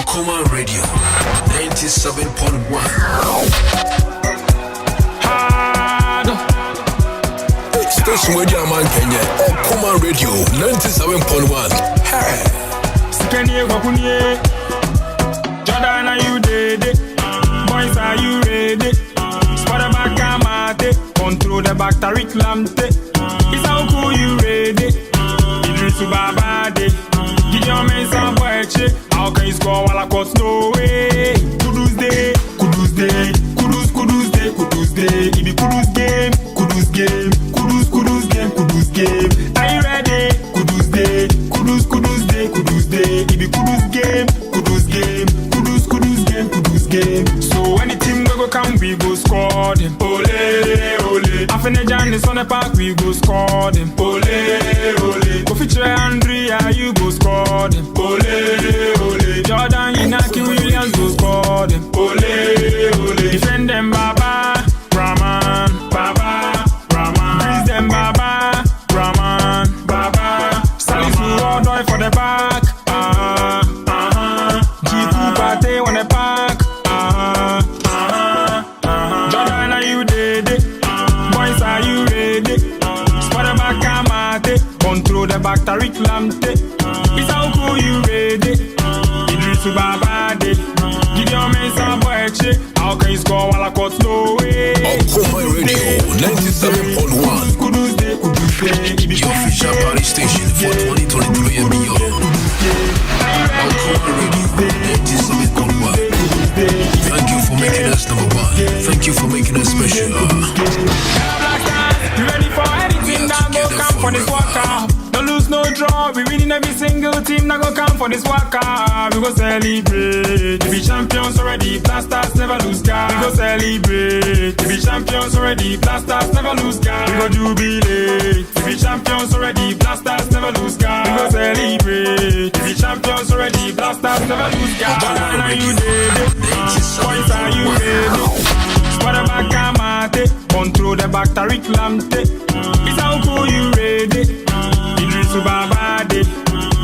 Okoman Radio 97.1. Station Radio Man Kenya, Okoman Radio 97.1. Hey. Sikanye wakunye, Jordan are you dead? Boys are you ready? Spot back amate, control the bacteric lamte. Is how cool you ready? Idrisu babade, give your men some boyche. How can you score while I cut no way? Kudus day, kudus day, kudus day, kudus day. It be kudus game, kudus game, kudus game, kudus game. Are you ready? Kudus day, kudus day, kudus day. It be kudus game, kudus game, kudus game, kudus game. So when the team go come, we go score them. Ole, ole. After Jan is on the park, we go score them. Ole, ole. Go feature Andrea, you go score them. Ole, ole. Jordan, Inaki, Williams go score them. Ole, ole. Defend them, Baba, Brahman, Baba, Brahman. Freeze them, Baba, Brahman, Baba. Salisu all die for the back. Jipu Pate on the park. Jordan, are you ready? Boys, are you ready? Spot back amate, control the bacteric lamte. It's how cool you ready? Idrisu babade, give your men some boyche. How can you score while I cut no way? Okoman Radio 97.1. Your official party station for 2023 and beyond. Okoman Radio 97.1. Thank you for making us number one. Thank you for making us special. You ready for anything that go come for this walkout? No lose, no draw. We winning every single team that go come for this walkout. We go celebrate. We be champions already. Blasters never lose guard. We go celebrate. We be champions already. Blasters never lose guard. We go jubilate. We be champions already. Blasters never lose guard. We go celebrate. We be champions already. Blasters never lose guard. Jordan, are you ready? Boys, are you ready? Spot back amate, control the bacteric lamte. It's how cool you ready? Idrisu babade,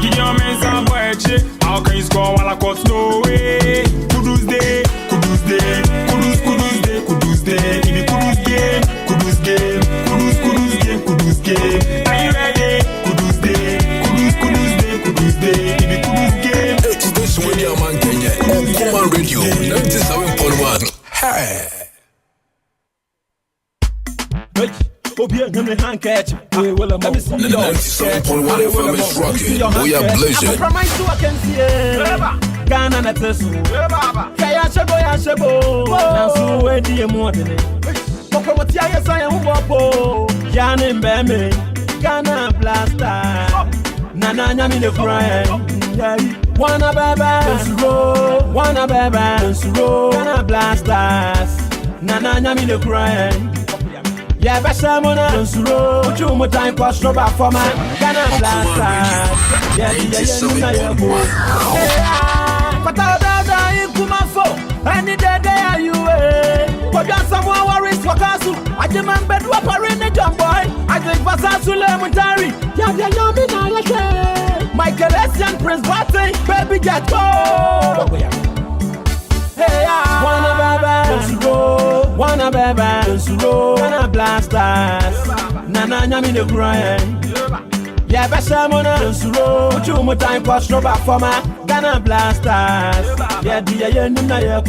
give your men some boyche. How can you score while I cut no way? Kudus day, kudus day, kudus day, kudus day. It be kudus game, kudus game, kudus game, kudus game. Are you ready? Kudus day, kudus day, kudus day. It be kudus game. Station Radio Man Kenya, Okoman Radio 97.1. Hey. Obia nyame handkerchief. Let me see you. 97.1 FM is rocking. We are blazing. I promise you I can see it. Ghana na tesu. Kaya shebo ya shebo. Nansu wedi e muadene. Koko motia ya sa ya hubopo. Yane mbeme. Ghana blaster. Nana nyami ne cry. Wanna baba. Wanna baba. Ghana blasters. Nana nyami ne cry. Yeah, Bessamona, Suro, Chumo time for Stroba for my Ghana Blaster. Yeah, but I Kumafo, any day are you? But got someone worries for Castle. I demand bed whopper in the jump boy. I think Vasasule Mutari. Yeah, Michael Essien, Prince Batty, baby get go. Hey, wanna baba, Suro, Ghana Blasters, Nana Nyami the grind. Yeah, Bessamona, Suro, Chumo time for Stroba for my Ghana Blasters. Yeah, dear, you know, yeah,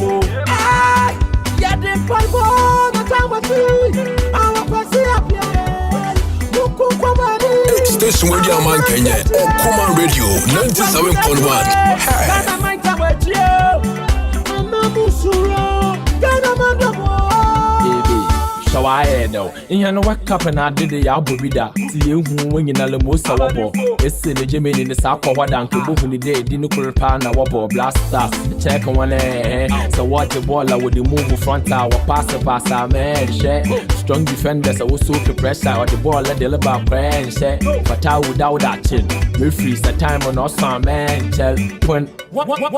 the Bible, the time was our passing up here. Station Radio Man Kenya, Okoman Radio 97.1. Ghana might have a Musuro, Ghana Mandamo. so I know. In wake up and I did the Abubida. See you when you know the most of wobble. It's in the Jimmy in the South of Wadanko, who the day didn't call pan a wobble, blaster, check on one so what the ball with the move front tower, pass a man, share. Strong defenders are also to pressure or the ball let the liver crash, share. But I without that chin, we freeze the time on us, man, tell when wanna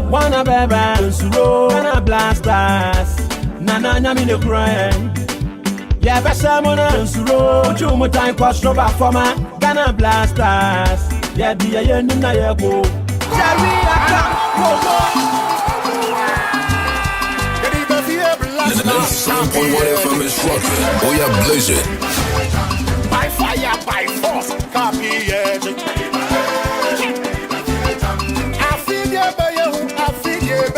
wanna blasters. Nana nyami ne crying. Yeah, Bessamona and Suro, Chumutai Quastroba for my Ghana blasters. Yeah, be a yen in Nayago. FM is rocking. Oh, yeah, blaze it. By fire, by force, copy it. I feel you, I feel you.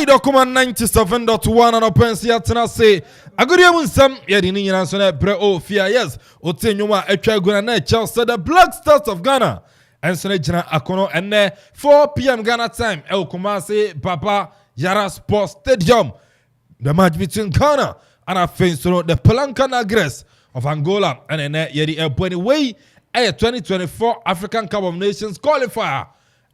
Okoman 97.1 and Opensia Tenase. Aguriamun Sam Yadini Nansone Breo Fia, yes, Otenyuma Echaguna Chelsea, the Black Stars of Ghana. And Sonejana Akono and 4 p.m. Ghana time, El Kumase Papa Yara Sports Stadium. The match between Ghana and Afenso, the Palancana Agres of Angola, and then Yedi Elpweni Way, a 2024 African Cup of Nations qualifier.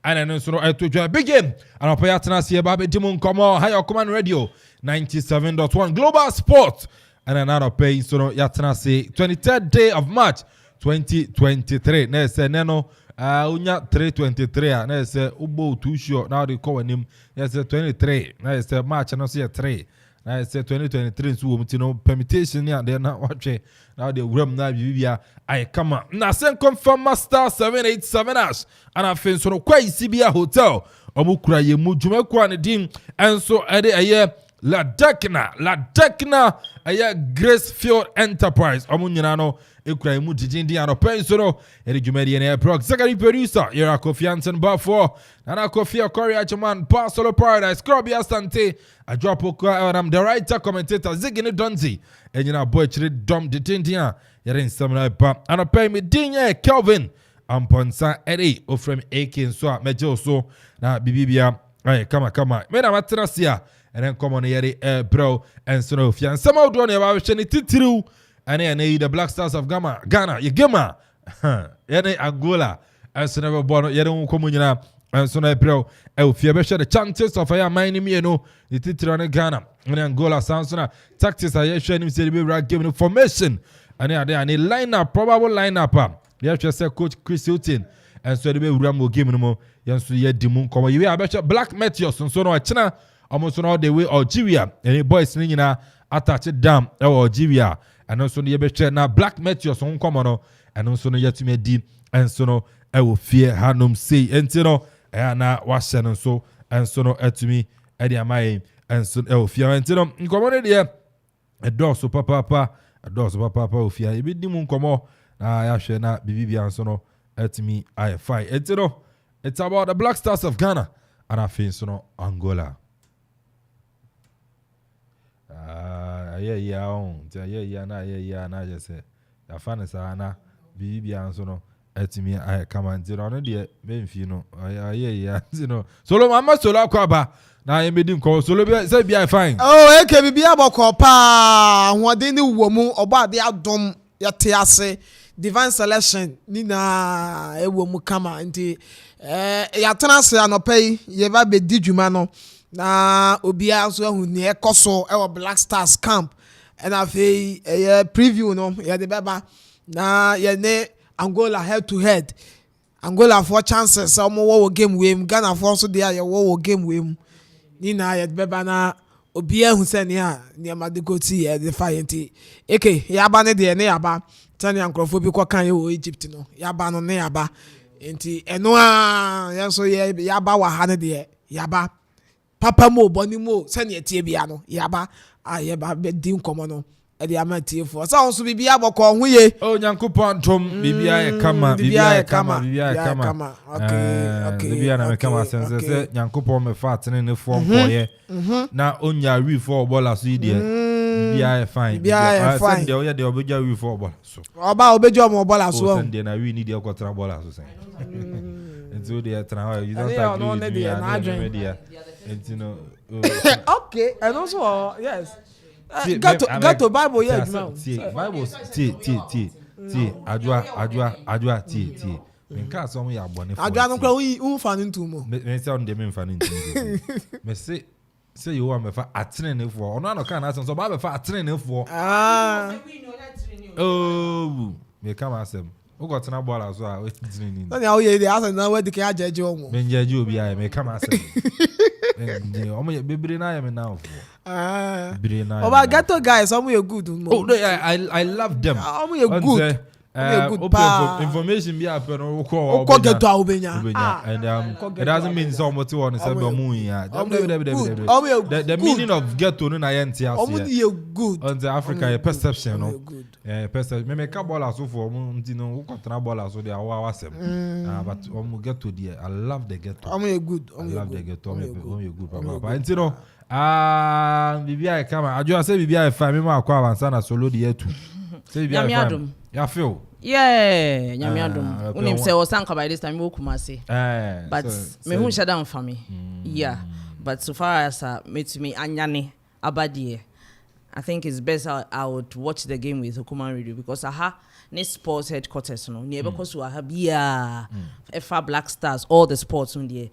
And then so I told you a big game. And I'll pay attention to Baby Timon Komo, High Okoman Radio 97.1 Global Sport. And then I'll pay so Yatana say 23rd day of March 2023. Now say Neno Unya 323. Now say Ubo too short. Now they call him. Yes, 23. Now say March and I say 3. Now say 2023. So we know permutation. Yeah, they're not watching. Now they room now Vivia. I come up. Now send confirm Master 787 ash. And I think so. Quite CBA Hotel. Omukura ye mujume kwa ni dim. And so ade aye La Dekna aye Gracefield Enterprise. Omunyano ekura ye mujijindi ano pensoro. Ede jumedi ene prog. Secondary producer. Yera Kofi Anton Bafo. Nana Kofi Akori Achaman. Pasolo Paradise. Krobi Asante. A drop okwa. The writer commentator. Zigini Donzi. Enyina boy chiri dom ditindia. Yere in seminar pa. And a pay me dinye Kelvin Amponsah Addi ofrem AK so meje so na bibibia ay kama mena materasia then come on here bro and so no fian some out one about sheni titiru and then the Black Stars of Ghana you gema yene Angola and so never born yene unkomu nyina and so no bro fia be share the chances of ya mine me no the titiru on Ghana and Angola sounds na tactics are share him say be right game formation and then lineup probable lineup they just say coach Chris Hilton and so the be wura game no mo yanso ye dimu komo you be Black Meteors so no achina almost all the way Algeria and the boys ni nyina attach down Algeria and also the be na Black Meteors on komo no and also no yetumi di and so no I will fear hanum say entino na wahye no so and so no etumi e di amai and so I will fear entino komo ne de e doso papa o fear e be dimu komo na ya hwe na bibi and so no etumi I fight entino. It's about the Black Stars of Ghana and I think so no Angola. Na just say the fan is na bibi anso no etimi I come and zero no de memfi no no solo mama solo akwaba na yemedi nko solo be say bi fine eke bibi aboko pa hoden ni wo mu oba de adom yete ase divine selection ni na ewo mu kama nti ya transe anopai ye ba be di dwuma no na obia so ahu ne ekoso e wo Black Stars camp and afi preview no ye de beba na ye ne Angola head to head Angola for chances omo wo game we Ghana for so there ye wo game we ni na ye de beba na obia hu se ne a ne ma de go ti ye de fight eke ya ba ne de ne ya ba tani Akropong bi kwa kan ye wo Egypt no ya ba no ne ya ba enti eno a ya so ye ya ba wa ha ne de ya ba papa mo boni mo se ne tie bia no ya ba ye ba be di nkomo no e de amatie fo so so bibia boko ho ye o Nyankopon tom bibia ye kama okay bibia na me kama sense se Nyankopon me fa atene ne fo nkoye na onya wi fo bola so ide bibia fine bibia fine de de obeja wi fo bola so oba obeja mo bola so o sende na wi ni de okotra bola so sen ento de tra you don't start doing media ento no okay and also yes get to Bible here now Bible t adwa t nka so mo ya bone adwa no kra u fa ntu mo me say on de me fa ntu me say you want me fa atene ne fo ono ano kan na so ba be fa atene ne fo oh me come asem we got na ball as well we atene ni so na o ye dey asan na we dey ajeje omo me njeje obi aye me come asem omo ye bibiri na ye me now oba ghetto guys omo ye good mo oh no I love them omo ye good information be up no ko ghetto a obenya and it doesn't mean so much one say be mu ya the meaning of ghetto no na yenti ase omo ye good on the Africa your perception no perception me ka ball so for omo nti no ko tra ball so dey awa wasem but omo ghetto there I love the ghetto omo ye good I love the ghetto omo ye good papa nti no bibia kama ajo say bibia fa me ma akwa avansa na solo de yetu say bibia fa ya feel nyame adom unim say osanka by this time we kuma say but me hu shada on for me but so far as me anyane abadie I think it's best I would watch the game with Okoman radio because ne sports headquarters no ne because we have bia FA Black Stars all the sports on there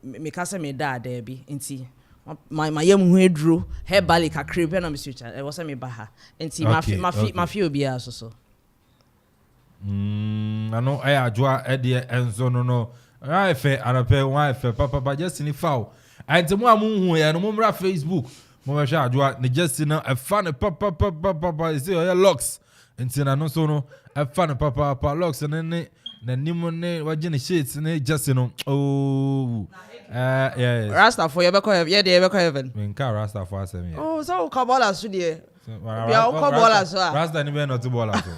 me kasa me da there be nti my yam hu edru herbally kakre be na me switch e was me ba ha nti ma fi obi aso so ano ajwa e de enzo no I fe anape wa fe papa just ni foul anti mo amu ya no mo mra Facebook mo be sha ajwa ne just na e fa ne papa say o locks nti na no so no e fa ne papa locks ne na nimo ne wagene sheets ne just no oh yeah Rasta for you be heaven nka Rasta for asem ya oh so ka bola so de ya ko bola so Rasta ni be no to bola so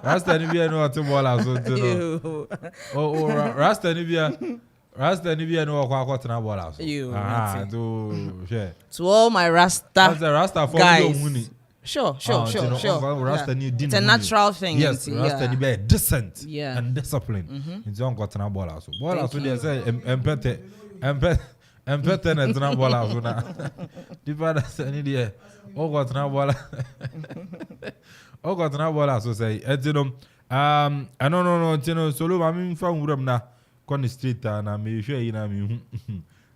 Rasta ni be no to bola so no oh Rasta ni be no kwa kwatena bola so to share to all my Rasta for guys. Sure. It's a natural thing. Yes, Rasta ni be decent and disciplined. It's on kwatena bola so they say and better than Bola Zuna. Diva any day. Oh, got Nabola. Oh, got Nabola, so say. I no, solo. I mean, from Urumna, Conny Street, and I'm sure you know me.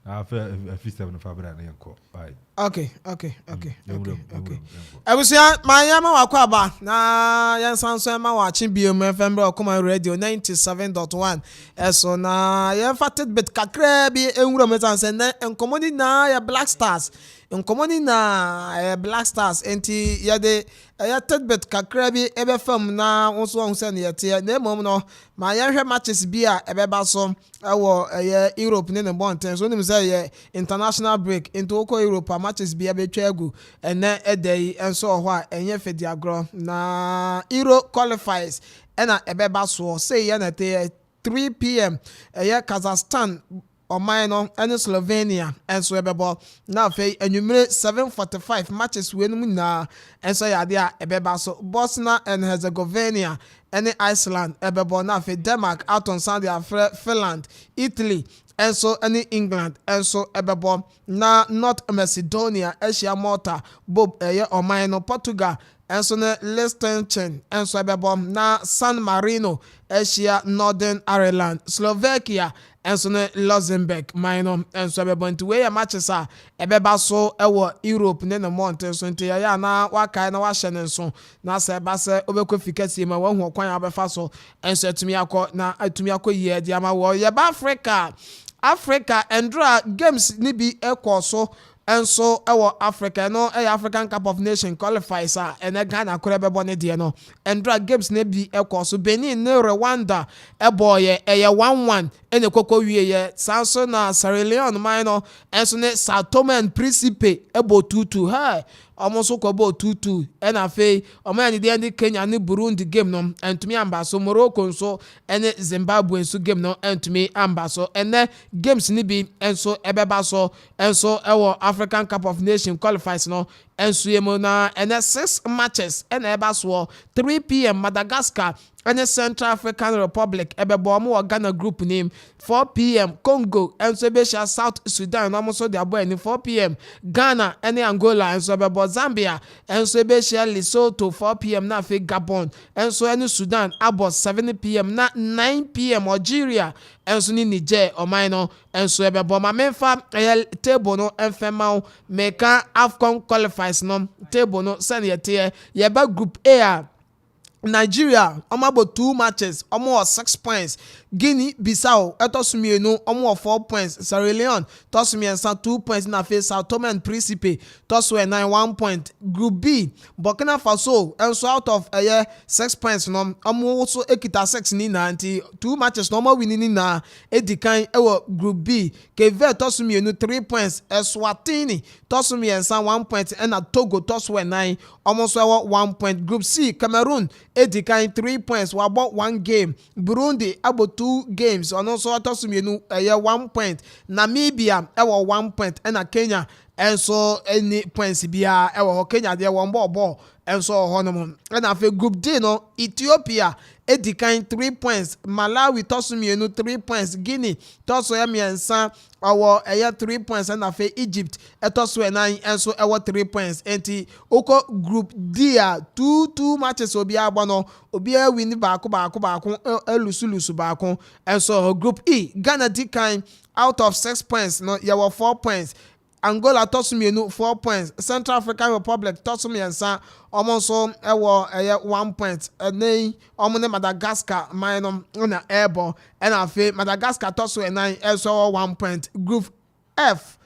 I feel a feast of Fabra and Co. Okay. Ebusia mayama wakwaba na yansanso ema watching BM FM Okoman Radio 97.1 eso na ye fated bit kakra bi enwuro metanse na enkomoni na ya Black Stars enti ya de ya tedbet kakra bi ebe fam na wonso won se na yete na emom no ma ya hwe matches bi a ebe ba so ewo ye Europe ne bonten so nim say ye international break into oko Europe matches bi abetwa agu ene edai enso ho a enye fedi agro na Euro qualifiers ena ebe ba so say ye na te 3 p.m. ye Kazakhstan Oman no and Slovenia and so ebebo na fe enumere 7:45 matches we no na and so ya dia ebeba so Bosnia and Herzegovina and Iceland ebebo na fe Denmark out on Sunday Finland Italy and so any England and so ebebo na North Macedonia Asia Malta Bob Oman no Portugal and so na Liechtenstein and so ebebo na San Marino Asia Northern Ireland Slovakia and so Luxembourg minor and so ebebo nti we matches a ebeba so ewo Europe ne no month so nti ya na waka na wa hye so na se ba se obekofikasie ma wa hu okwan abefa so and so atumi akọ ye dia ma wo ye ba Africa endra games ni bi ekoso and so our Africa no African Cup of Nations qualifies and Ghana could have bonnet no and drag games ne bi ekoso Benin ne Rwanda boy 1-1 and the Coco ye Sanso na Sierra Leone minor and so ne Sao Tome and Principe ebo 2-2 hey almost okobo 2-2 and afi omani the Kenya ni Burundi game no and to me ambaso Morocco so and Zimbabwe so game no and to me ambaso and then games ni bi and so ebeba so and so our African Cup of Nations qualifies no and so yemona and 6 matches and eba so 3 p.m. Madagascar and Central African Republic ebebo mo Ghana group name 4 p.m. Congo and so Besha South Sudan almost their boy in 4 p.m. Ghana and Angola and so ebebo Zambia and so Besha Lesotho 4 p.m. na fe Gabon and so any Sudan about 7 p.m. na 9 p.m. Algeria and so ni Niger or minor and so ebebo ma memfa table no enfema meka AFCON qualifies no table no send ye ba group A Nigeria about 2 matches almost 6 points Guinea Bissau etosumienu almost 4 points Sierra Leone tosumiensa 2 points na face Sao Tome and Principe tosu 1 point Group B Burkina Faso and so out of 6 points no also ekita 6 ni na anti 2 matches no more winning na edikan ewo Group B Keve tosumienu 3 points Eswatini tosumiensa 1 point and Togo tosu 9 almost 1 point Group C Cameroon edikan 3 points we about 1 game Burundi about 2 games and also atosumienu 1 point Namibia 1 point and Kenya and so any points bia Kenya there 1 ball and so honomon and after Group D no Ethiopia edikan 3 points Malawi tosumienu 3 points Guinea tosu emiensa our 3 points and after Egypt etosu 9 and so 3 points enti oko Group D 2 matches obia agbono obia win baako elusu baako and so Group E Ghana dikan out of 6 points no there were 4 points Angola tosumienu 4 points Central African Republic tosumiensa almost 1 point nei omone Madagascar minor na airball and afi Madagascar tosu 9 also 1 point Group F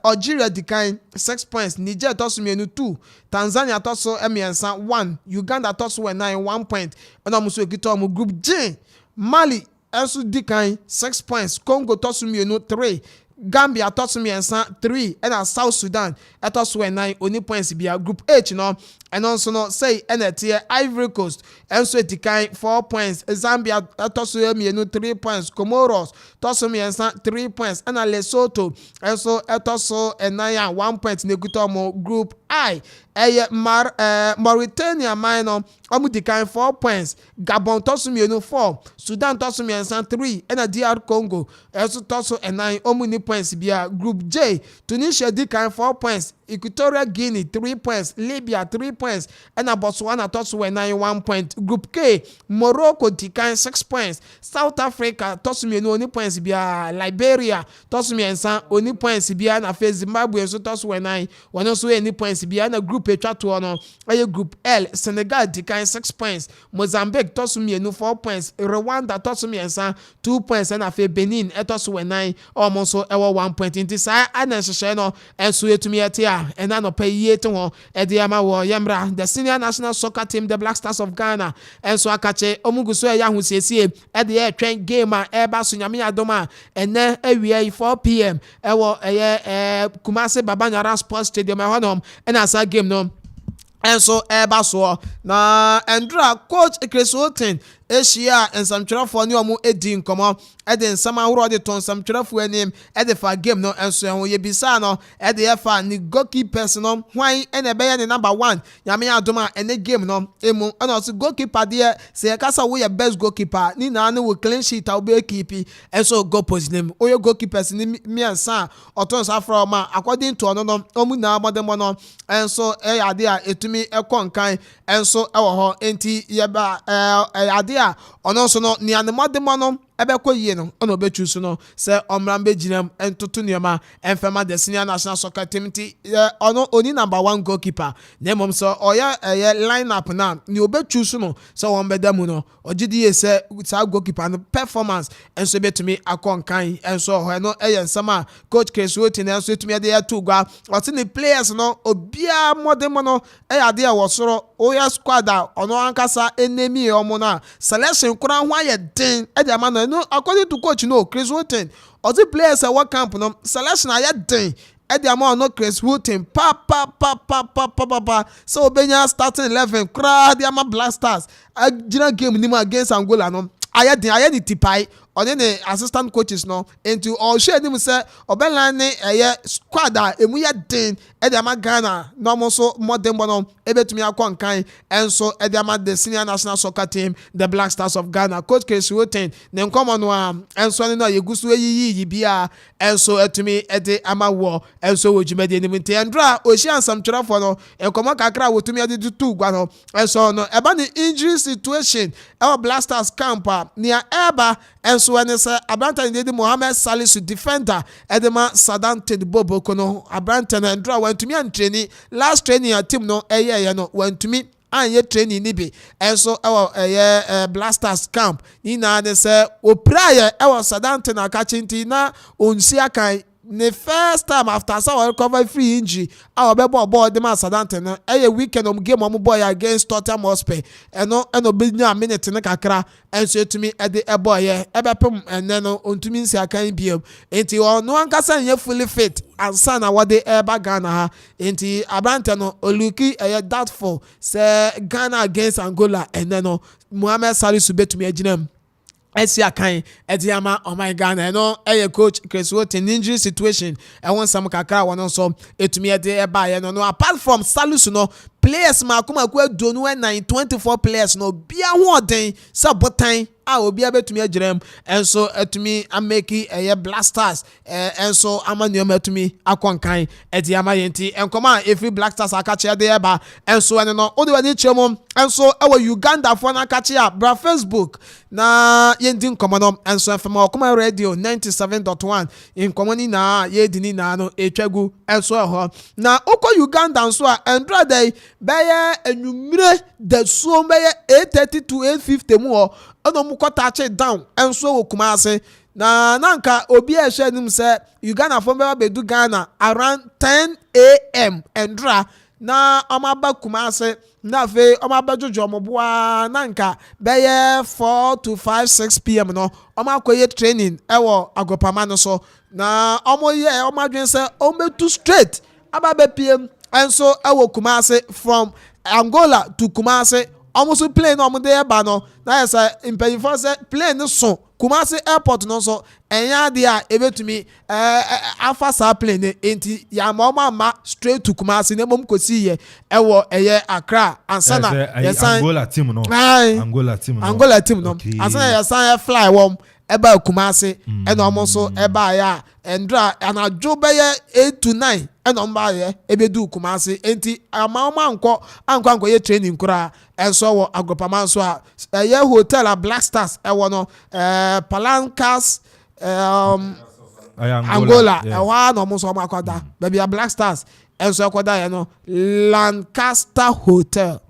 Algeria decline 6 points Niger tosumienu 2 Tanzania tosu emiensa 1 Uganda tosu 9 1 point and amuso ekito Group G Mali also decline 6 points Congo tosumienu 3 Gambia tosumiensa 3 and South Sudan tosu 9 only points bia Group H no and also no say NT Ivory Coast and so decline 4 points Zambia tosu emienu 3 points Comoros tosumiensa 3 points and Lesotho and so tosu 9 1 point negutomo Group I Mauritania minor omu di kan 4 points, Gabon tosu mienu 4, Sudan tosu miensan 3, ena DR Congo eso tosu 9 omu ni points bia. Group J, Tunisia di kan 4 points, Equatorial Guinea 3 points, Libya 3 points, ena Botswana tosu 9 1 point. Group K, Morocco di kan 6 points, South Africa tosu mienu oni points bia. Liberia tosu miensan oni points bia na fe Zimbabwe eso tosu 9 wono so any points bia na group etwa to no aye group L, Senegal di kan 6 points, Mozambique tosu mienu 4 points, Rwanda tosu miensan 2 points, na fe Benin etosu 9 almost ewo 1 point. Inti sa anenhye no enso etumi etia ena no paye to ho ede ama wo yemra the senior national soccer team the Black Stars of Ghana enso akache omuguso ya ahusiesie ede ye twen game a eba so nyame adoma ene awia 4 pm ewo Kumasi Babanyara Sports Stadium ehonom ena sa game no enso eba so na Andra coach Ekresoten Asia and some trafo ni omo edi nkomo ede nsama horo de ton some trafo anim ede fa game no enso ho ye bisa no ede ye fa ni goalkeepers no hwan ene be ye ni number 1 nyame adoma ene game no emu ana so goalkeeper de se kasa wo ye best goalkeeper ni na wo clean sheet a wo be keep enso go position o ye goalkeepers ni miensa oton sa from according to no omu na modemo no enso ade a etumi ekonkan enso ewo ho enti ye ba ade ono so no ni anemodemo no ebekọ yie no ono bechu so no se omran bejinam entoto nioma enfema the senior national soccer team ti ono oni number 1 goalkeeper nemom so oya line up na ni obechu so no se won bedamu no ogidi ye se sa goalkeeper no performance enso betumi akonkan enso ho no ensama coach Kesuoti na enso etumi de ya tugwa oti ni players no obia modemo no ade a wosoro oya squad a ono ankasa enemy omo na selection kura ho aye den ede ama no according to coach no Chris Wooten or the players at what camp no selection aya den e dey amount no Chris Wooten pa so Benya starting 11 kra the ama Black Stars agina game ni against Angola no aya ni tipai on the assistant coaches no into all share them say obelane squad emu ya den e dey ama Ghana no mo so modern no ebetumi akonkan enso e dey ama the senior national soccer team the Black Stars of Ghana coach Chris Wooten ne nkomo no enso no yegusu eyiyi bia enso etumi e dey ama wo enso wojumede ni mte Andra Ocean Samtwerafo no enkomo kakra wotumi ade tu gwa no enso no eba ni injury situation our Black Stars camp near Eba enso when say Abranta ndedi Mohamed Salisu defender edema Sadan Tedbobo kono Abranta na Andra went to me and training last training a team no no went to me and ye training ni be enso Black Stars camp ni na de say opraye Sadan Tena kachinti na onsia kan the first time after so recover free injury our ball the man Sadante no weekend game boy against Tottenham Hotspur eno be nya minute ne kakra enso etumi e boy ebepem ene no ontumi nsi akan biem enti ono ankasa nye fully fit ansa na wode eba Ghana ha enti Abrante no oluki doubtful say Ghana against Angola ene no Mohamed Salisu betumi aginam Esia kan Ediama oh my God no coach Chris Wooten injury situation I want some kakra one so etumi ede eba no apart from Salisu no players makuma kwa donu 924 players no bia ho den sabotan obi abetumi agirem enso etumi ameki Black Stars enso amaniom etumi akonkan Ediama yenti enkoma every Black Stars akache de eba enso ene no odi wani chemo enso Uganda for na akache bra Facebook na yendi nkomo no enso efema Okoma radio 97.1 nkomo ni na yedini na no etwagu enso ho na oko Uganda nso a Andra day beye enumire de so beye 830 to 850 mu ho ono mu kota che down enso wo Kumasi na nanka obi a hwe nim se Uganda for be do Ghana around 10 am Andra na omaba Kumasi na fe omaba jojo omoboa nanka beye 4 to 5 6 pm no omakoye training ewo Agropama no so na omoye omadwen se ometu straight ababe pm enso ewo Kumasi from Angola to Kumasi almost plane no de eba no na say impedifo say plane so Kumasi airport no so enya dia ebetumi afa sa plane enti ya ma straight to Kumasi na mom kosi ye ewo eye Accra ansana yesan Angola team no Angola team no ansana yesan fly wom eba Kumasi ena omo so eba ya endra anadwo be ye 8 to 9 ena omba ye ebedu Kumasi enti ama anko ye training kura enso wo Akropong so a ye hotel a Black Stars ewo no Palancas Angola ewa no mo so makwada baby a Black Stars enso akwada ye no Lancaster Hotel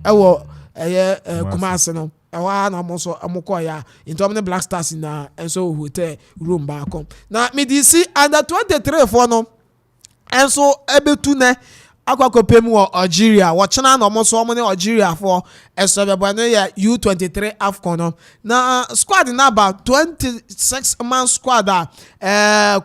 ewo eye Kumasi no ewa na mo so amukọ ya into the Black Stars na enso hotel room back na me di see under 23 for no enso ebetu ne Akropong wo Algeria watchana na mo so mo ne Algeria for enso bebo ne ya U23 AFCON no na squad na about 26 man squad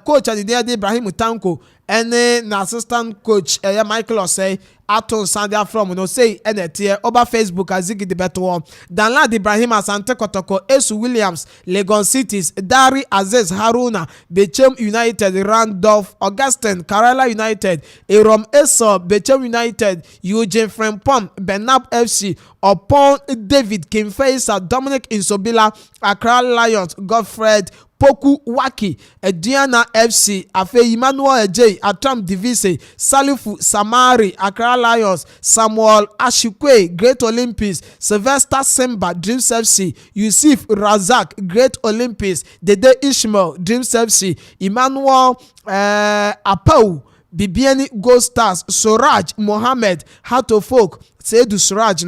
coach Adidi Ibrahim Tanko ene na assistant coach Michael Osei Aton Sandia from no say enetie over Facebook azigi de beto Danlad Ibrahim Asante Kotoko Esu Williams Legon Cities Dari Aziz Haruna Bechem United Randolph Augustine Kerala United Erom Eso Bechem United Eugene Frempom Benab FC Upon David Kimfaisa Dominic Insobila Accra Lions Godfred Poku Waki Ediana FC Afe Emmanuel Ej Atam Divise Salifu Samari Accra Lions Samuel Ashikwe Great Olympics Sylvester Simba Dreams FC Yusuf Razak Great Olympics Dede Ishmael Dreams FC Emmanuel Apau Bibiani Gold Stars Suraj Mohammed Hato Folk Seidu Suraj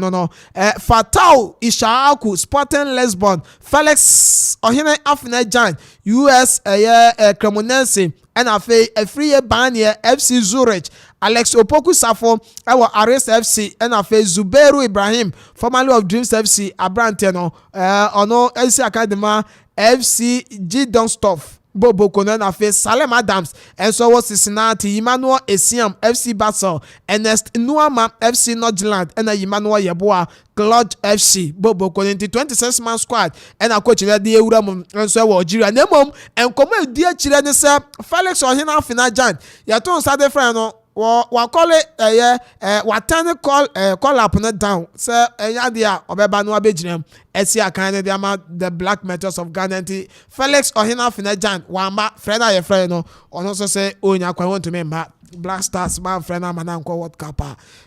Fatau Ishaaku Sporting Lisbon Felix Ohine Afnejan US Cremonense and a free Banya FC Zurich Alex Opoku Safo our Aris FC and Zuberu Ibrahim formerly of Dreams FC Abranteno ono LC Academy FC G Donstoff Bobo Konan face Salem Adams and so was Cincinnati Emmanuel Esiam FC Basel Ernest Nuama FC Nordland and Emmanuel Yeboah Claude FC Bobo Konan 26 man squad and a coach in the Euram and so Algeria Nemom and come dear children Felix or Hina Finajan Yaton Sade Frano wa call it watani call up and down sir yadia obeba no abejinem esia kan the black metals of Ghana Felix Ohina Finajan wamba friend aye friend no ono so say onya kwa want to member Black Stars man friend amanan kwa World Cup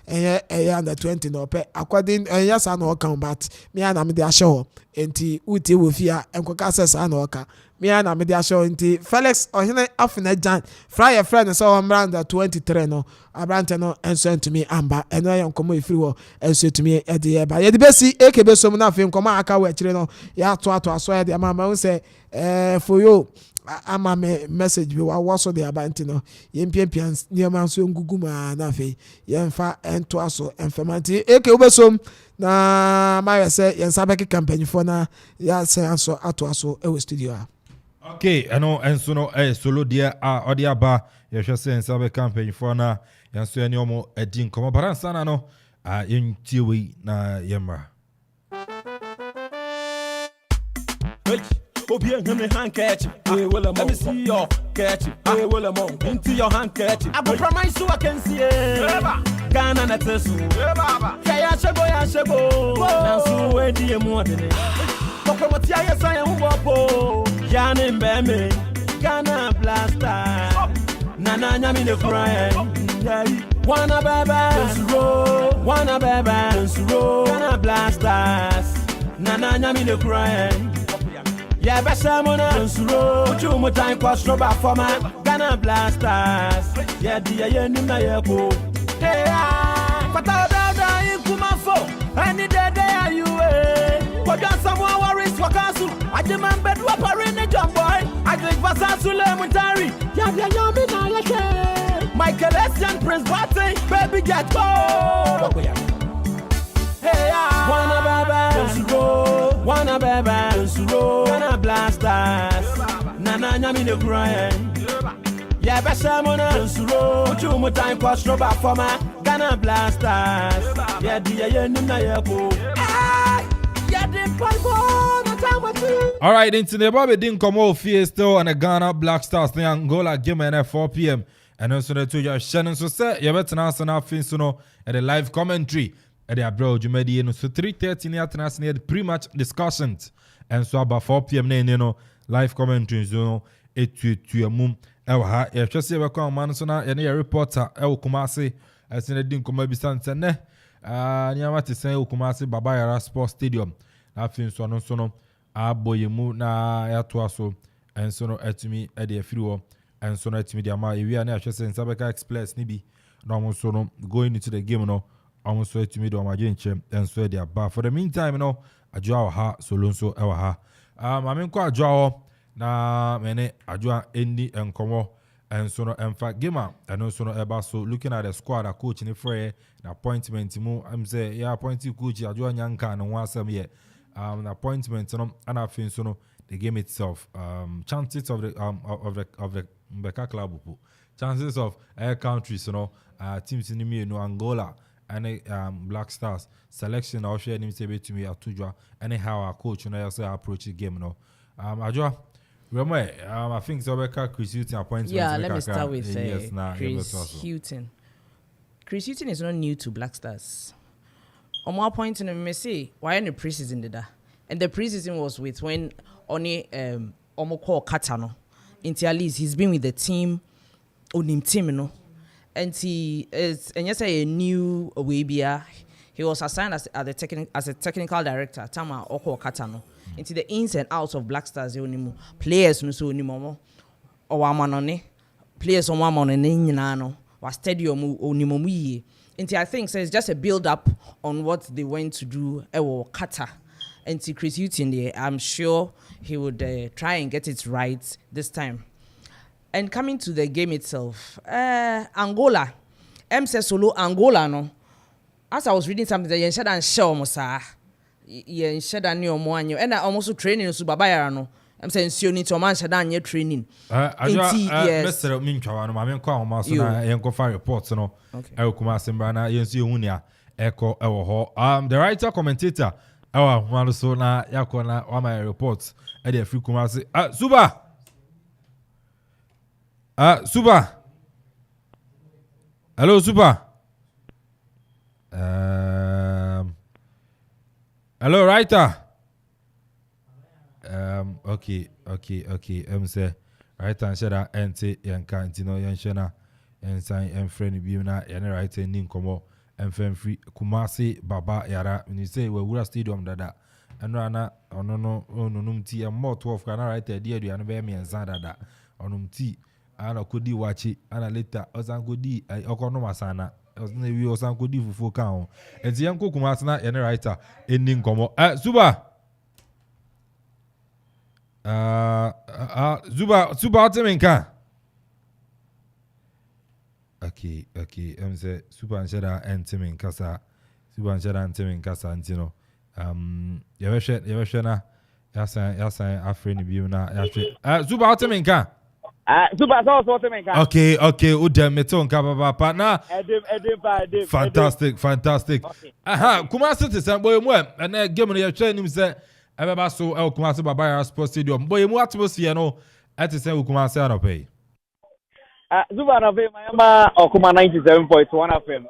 under 20 no pe according yes I know come but me na me dey show enti uti wo fia enkoka access na oka me na me dey show enti Felix Ohina Finajan fry a friend so under 23 no abrante no enso to me amba eno ye nkomo efiri wo enso to me e dey ba ye dey besi ekebe so na fe nkomo aka wa kire no ya to aso ye dey mama won say for you ama me message bi wa waso de abanti no yempian niam so ngugu ma na fe yemfa ento aso enfamanti eke obesom na ma say yensabeki campaign for na ya say aso ato aso e studio okay ano enso no solo dia odi aba ye hwe say yensabeki campaign for na yanso eni omo edi nkomo baransa na no yentiewe na yemra Obi and him handkerchief. Let me see your kerchief. Into your handkerchief. I promise you I can see it. Ghana na tesu. Kaya shebo. Nansu wedi emu adene. Kokomotia yesa ya mwopo. Yane mbeme. Ghana blaster. Nana nyami ne cry. Wanna bebe. Ghana blasters. Nana nyami ne cry. Yeah, Bessamona, Suro, Chumo time cost rubber for my Ghana blasters. Yeah, dear, you know my airport. Hey, but I'll in Kumafo. Any day are you, but got someone worries for castle. I demand bed whopper in the jump boy. I drink Vasasu Lemontari. Yeah, Michael Essien Prince Batty, baby, get go. Hey, wanna bebe, Ghana blasters, Nana nyami ne crying. Yeah, Bessamona, Suro, Chumo time cost rubber for my Ghana blasters. Yeah, dear, you know my airport. Yeah, the All right, into the Bobby didn't come out here still on the Ghana Black Stars the Angola game at 4 p.m. And also the 2 year Shannon so say you better answer now things at the live commentary at the abroad you made so 3:30 near the pre-match discussions and so about 4 p.m. live commentary so to mum ha you just say we come man so now any reporter Kumasi as in the didn't come be stand ne nyamati say Kumasi Baba Yara Sports Stadium na fin so no aboyemu na yato aso enso no atumi e de afiri wo enso no atumi de ama ewia na ahwese Nsabeka Express ni bi na omo so no going into the game no omo so atumi de omaje nche enso de aba for the meantime no adwoa ha solonso e wa ha amenko adwoa na mene adwoa eni enkomo enso no emfa gamer enso no eba so looking at the squad a coach ni free na appointment mu am say ya appoint coach adwoa nyanka no wasam ye an appointment and I think so the game itself chances of the Mbeka club chances of air countries teams in the Angola and Black Stars selection or share him say to me atujwa anyhow our coach say approach the game ajwa remember I think Mbeka Chris Hutton appointment let me start with Chris Hutton. Chris Hutton is not new to Black Stars. On one point in the say why in the preseason did that? And the preseason was with when only Omoko Katano. Until at least he's been with the team on him team, and he is and yes a new Wabia. He was assigned as a technical director, Tama Oko Katano. Into the ins and outs of Black Stars, players no so ni momo or wamanone, players on one money was stadium onimomu. And I think so it's just a build up on what they went to do Kata and to Chris Hutton there. I'm sure he would try and get it right this time. And coming to the game itself, Angola, says solo Angola no. As I was reading something that you said and show mosa, you said and you more and I almost training so Baba no. I'm saying you need to man shadan your training. Yes. Mr. Minchwa no mame kwa ma so na yenko fa reports no. E kuma sembra na yensu yehunia eko ewo ho. The writer commentator ewa hwalo so na yakona wa my reports e dey free kuma say Suba. Suba. Hello Suba. Hello writer. Okay. Say right and share that ente yanka ntino yanshena ensan enfriend bi na yan right ni nkomo enfriend free Kumasi Baba Yara when you say we wura stadium dada eno na ono no onunum ti am more 12 kana right there dia aduane be me ensan dada onum ti ana kodi wachi ana later osan kodi okono masana osna wi osan kodi fufu kan ho enti yanko Kumasi na yan right eni nkomo Suba Zuba Timinka. Okay. Say Super and Shada and Timinka sa. Super and Shada and Timinka sa antino. Yawashena. Yasa afraid be na. Zuba Timinka. Zuba so Timinka. Okay. Udem meton kababa partner. Edim. Fantastic. Aha, Kumasi to say boy mo and game no yahwe nim say Ebeba so Kumasi Baba Yara Sports Stadium. Boy, mu atmosphere no ati say Kumasi anope. Zuba na ve mayama Okoman 97.1 FM.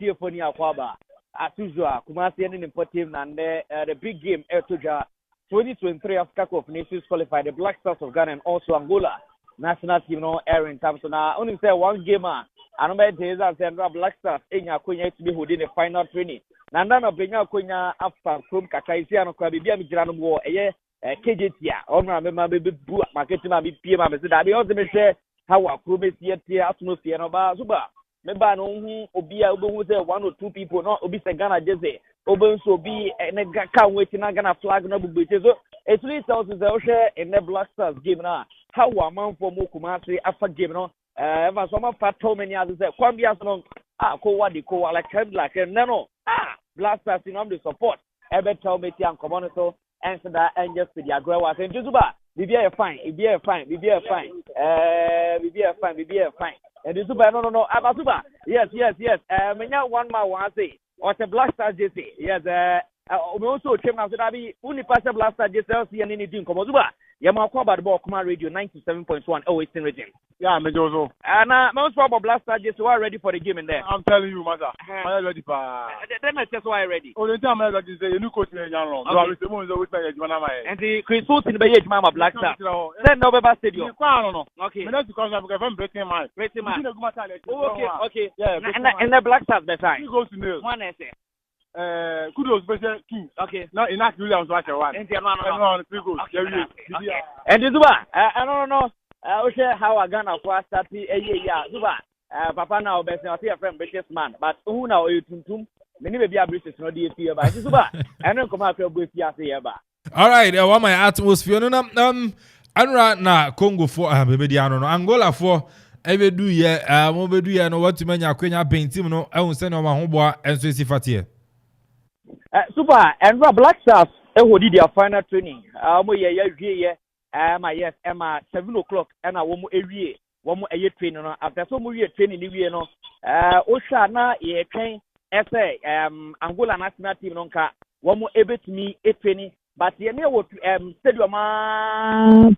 Tiofoni akwaba. As usual, Kumasi any important and the big game Etoja 2023 Africa Cup of Nations qualified the Black Stars of Ghana and also Angola national team no airing time so now only say one gamer and no days and Black Stars enya konya to be holding the final training. Nanda no benya konya after from kakaisi ano kwa bibia mijira no wo eye KJT a onra mema be bu market ma bi pie ma be se da be o se me hwe how akromesi tie atmosphere no ba Zuba me ba no hu obi a obo hu say one or two people no obi se Ghana jeze obo nso obi ne ka weti na Ghana flag no bugbeche so it really tells us that in the Black Stars game na how Amanfo mo Kumasi after game no ever some of too many others say kwambia so ko wadi ko like no Black Stars in the support ebe tell me tian common so answer that and just the agrewa say Zuba bibia fine and Zuba no Abasuba yes menya one man one say or the Black Stars JC yes we also came now so that be only pass blaster just see and anything come over. Yama Akwaba the Okoman Radio 97.1 Western region. Yeah, me also. And most probably blaster just were ready for the game in there. I'm telling you, mother. I'm ready for. Then I just why ready. Oh, the time I like to say you coach in young long. So I was the one who was playing and the Chris in the Mama Black Star. Then over Stadium. Okay. That's because I'm breaking my. Okay. Yeah. And the Black Stars behind. He goes to nil. One essay. Kudos versus 2. Okay. Now in that Williams like one. And Zuba, I don't know. I share how I gonna start a year. Zuba, Papa now best not a friend British man, but who now you tum? Many may be a British no dear by Zuba. I don't come out with Yaba. All right, I want my atmosphere. Anra na Congo for baby Angola for every do ye mo do ye no what to menya kwenya paintim no e send no ma hoboa enso sifatie. Super and Black Stars did their final training. Yes, Emma 7 o'clock and I won't every one more a training after so much training no Oshana ye train essay Angola national team nonka one more able to me 8:20 but ye near what stadium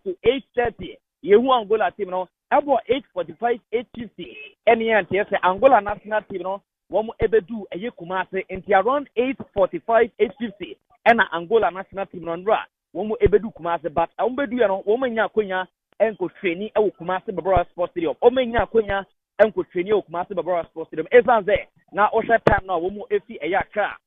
to 8:30 you Angola team no about 8:45 8:50 any year Angola national team no one more able do a year Kumasi into around 8:45 8:50 and Angola national team on ra one more able do Kumasi but I won't do woman yakunya and could train a Kumasi Babara Sports Stadium. Omen yakunya and could train you Kumasi Babara Sports Stadium. Evan there now Osha time now one more FC a yaka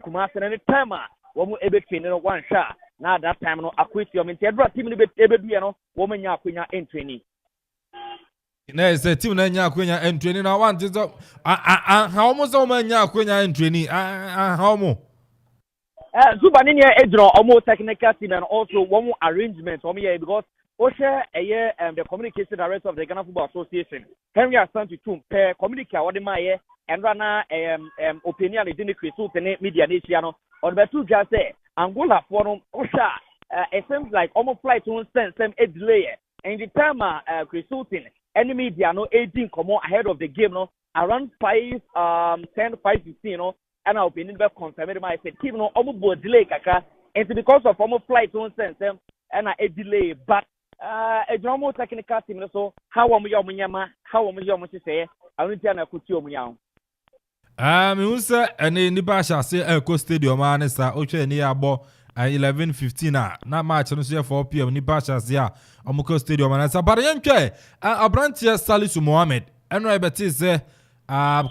Kumasi and any time one more able training one shot now that time no Akuffo in Tedra team able do woman yakunya and training. There's a team that Yakunya and training. I want is how much of my Yakunya and training? How more? Zubaninia Edro, almost technical team and also one more arrangement for me because Osha the communication director of the Ghana Football Association, Henry Asante Tum, communicate what my and Rana opinion is in the Christ media nation on the two just say Angola forum Osha it seems like almost flight to same a delay and the time Christ any media no 18 come on ahead of the game no around 10 5:15 and our opinion be confirmed my say team no almost delay kaka and because of almost flight on sense and a delay but a drama technical team so how am you say I don't know kuti omuya me say any nipa sha say Eko Stadium anisa oche ni abo 11:15 na match no so 4 p.m. nipa sha say Eko Stadium anisa but yentwe Abrantia Salisu Mohammed eno ebeti say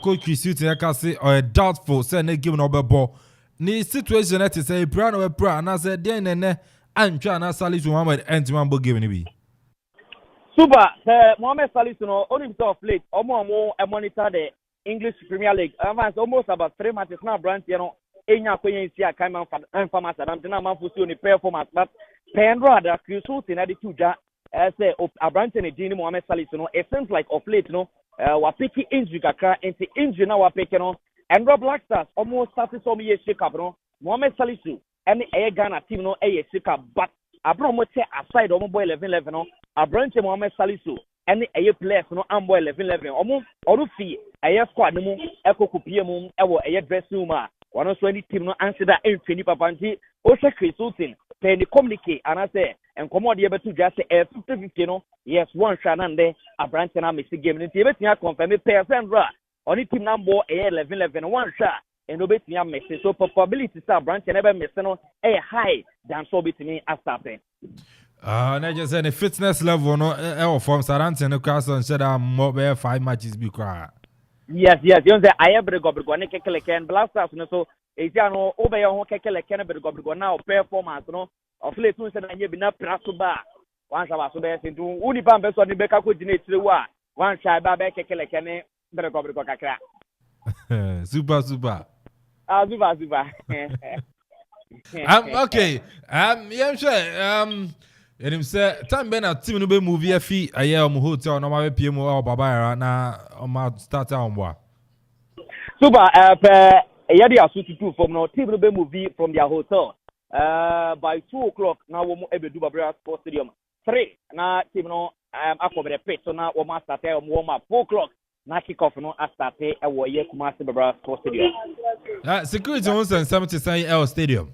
coach Christ say or doubtful say na game no be ball ni situation that say pra no pra na say den nene antwa na Salisu Mohammed entiman bo game ni bi super Mohammed Salisu no only himself late omo monitor the English Premier League almost about 3 matches now branch enya kwenye isi akaiman famasa na Amanfo si oni performance but pendra da Christ na the tuja say Abrante ne dini Mohammed Salisu no it seems like of late no wa picking injury kakra into injury na wa picking no and Black Stars almost started some years shake up no Mohammed Salisu and the Ghana team no shake up but abro mo te aside omo boy 11-11 no Abrante Mohammed Salisu and the players no ambo 11-11 omo orufi squad no mu ekokupie mu ewo dressing room one so any team no answer that any papa nti o se Christ then communicate and I say and come on the able to just say 50-50 no yes one shot and there Abrante na miss game nti betia confirm person ra on team number 11-11 one shot and obetia miss so probability say Abrante never miss no high than so between as starting na just say the fitness level no form Sarante no cast on said more 5 matches be cry. Yes you know say I brego ne kekele ken Black Stars no so eja no obey ho kekele ken brego now performance no of late no say na nye bi na praso ba wan sa ba so be sintu uni pa mbe so ni be ka ko dine tire wa wan sha ba be kekele ken brego kakra super super okay yeah sure and him say time ben a team no be movie afi aye o hotel no ma be pm o baba na o ma start on boa super yadi asutu from no team no be movie from their hotel by 2 o'clock now we ebedu Babara Sports Stadium 3 na team no akobere pit so na we ma start warm up 4 o'clock na kick off no astarte e wo ye Kumasi Barbara Sports Stadium. Security on 70 L Stadium.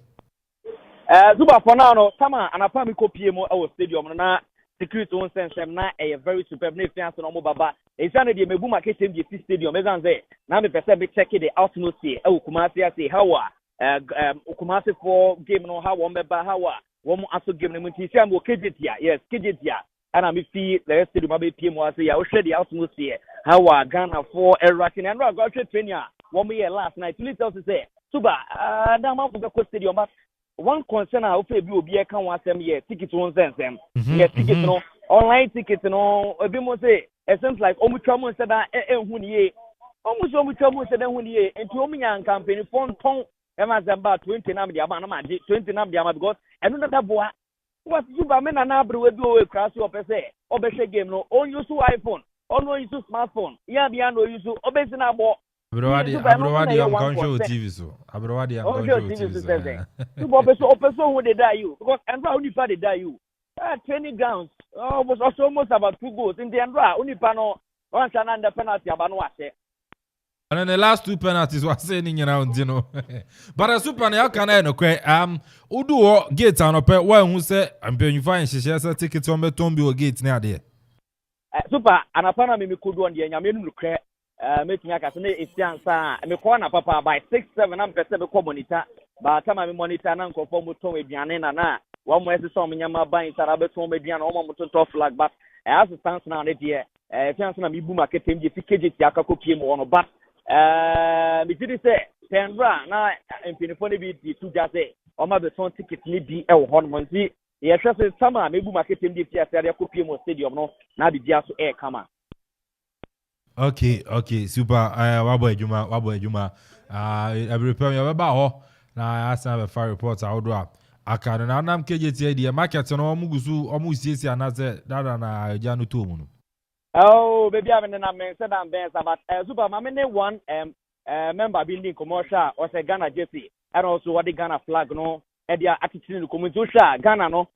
Zuba for now no sama anapa mi kopie mo e wo stadium no na security on sensem na e very superb na fiance no mo baba. E sa na de mebu market dem di stadium e zan say na me pese be check the atmosphere e wo Kumasi ase how Kumasi for game no how wo meba how wo mo aso game no munti sia mo kejetia yes kejetia ana me fi the stadium abe pie mo ase ya wo hwe the atmosphere how Ghana for Erakin and go hwe training a wo mo ye last night really tell say suba da ma go go stadium but one concern I will be obi e kan one sem ye ticket one sensem yes ticket no online ticket no obi mo say it seems like omu twamo say that hu ni ye omu twamo say that hu ni ye enti omu yan campaign phone ton e ma zamba 20 na me dia ba na ma 20 na me dia ma because enu na boa what Zuba me na abre we bi o crash o pese obehwe game no on use iPhone on use smartphone ya bia no use obesi na bo Abrowadi am control TV so. Abrowadi am control TV so. You person who they die you because Andra only pa they die you. 20 grounds. Oh, was also almost about 2 goals in the Andra only pa no one can under penalty abano ase. And then the last 2 penalties was saying around, you know. But a super na can I no kwe udu gate an ope one who say I'm paying you fine she share tickets on Betombi gate near there. Super anapana me could do on the nyamenu kre making a casino is answer me corner papa by 6-7 I'm person be monitor but time me monitor na conform to me biane na one more so me nyama ban sarabe to me biane o mo to flag but as it stands now there chance na me bu market team the package ti akako pie mo no but me did say Tendra na empinifo ne bi di tu ja say o ma be ton ticket ni bi e wo hon mo nti ye hwe say sama me bu market team di ti asare akopie mo stadium no na bi dia so e kama. Okay, super. Wabo ejuma. Every time you ba ho na asa be fire report awdo aka na nam KJT the market no omugusu omusiesie anaze dada na eja no to mu no. Oh, baby I na men said am ben but super mama ne one member building commercial or say Ghana jersey and also what the Ghana flag no e dia attitude no community sha Ghana no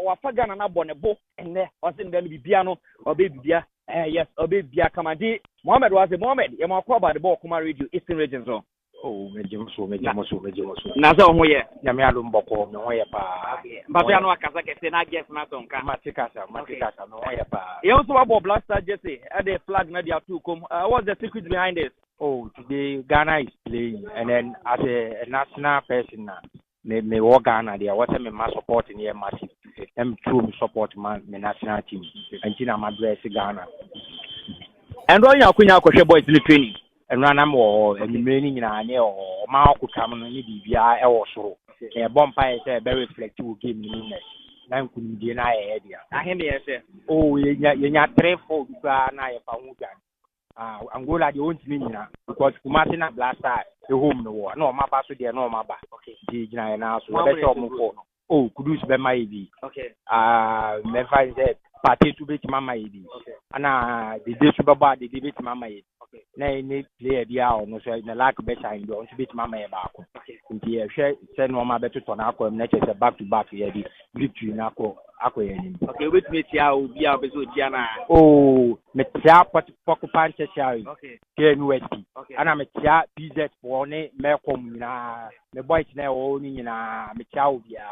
wa fa Ghana na bonebo enne o se ndani bibia no obebibia yes obebia kamadi Mohammed was Mohammed e ma kwa ba the ball kuma radio Eastern region so oh mejemoso na se ho ye nyame alo mboko me ho ye pa ba ya no akasa kese na guess na so nka matikasa no ho ye pa you also about Black Star jersey at the flag na dia too come what's the secret behind it? Oh, today Ghana is playing, and then as a national person, me work Ghana there. What me mass support in here massive. I'm true support my national team. And China my address Ghana. And when you are going boys in the training, and run am or and remaining in a near or Mao could come on any BBI or so. A bonfire is a very reflective game in the I'm couldn't deny idea. I hear me say, oh, you're not 3-4 na ya pamuga. Angola the only thing because Kumasi na blaster the home no war no ma pass there no ma ba okay di gina na so be sure mo ko oh kudus be my bi okay me find that party to be mama idi okay ana the day to baba the debate mama idi okay na ni player dia o no so na lack better in don to beat mama e ba ko okay nti e hwe se no ma beto to na akọ na che back to back ye di victory na akọ ye ni okay wait me tia obi a bezo dia na oh me tia poku panche shari okay KNUST ana me tia BZ for ne me kom na me boys na o ni na me tia obi a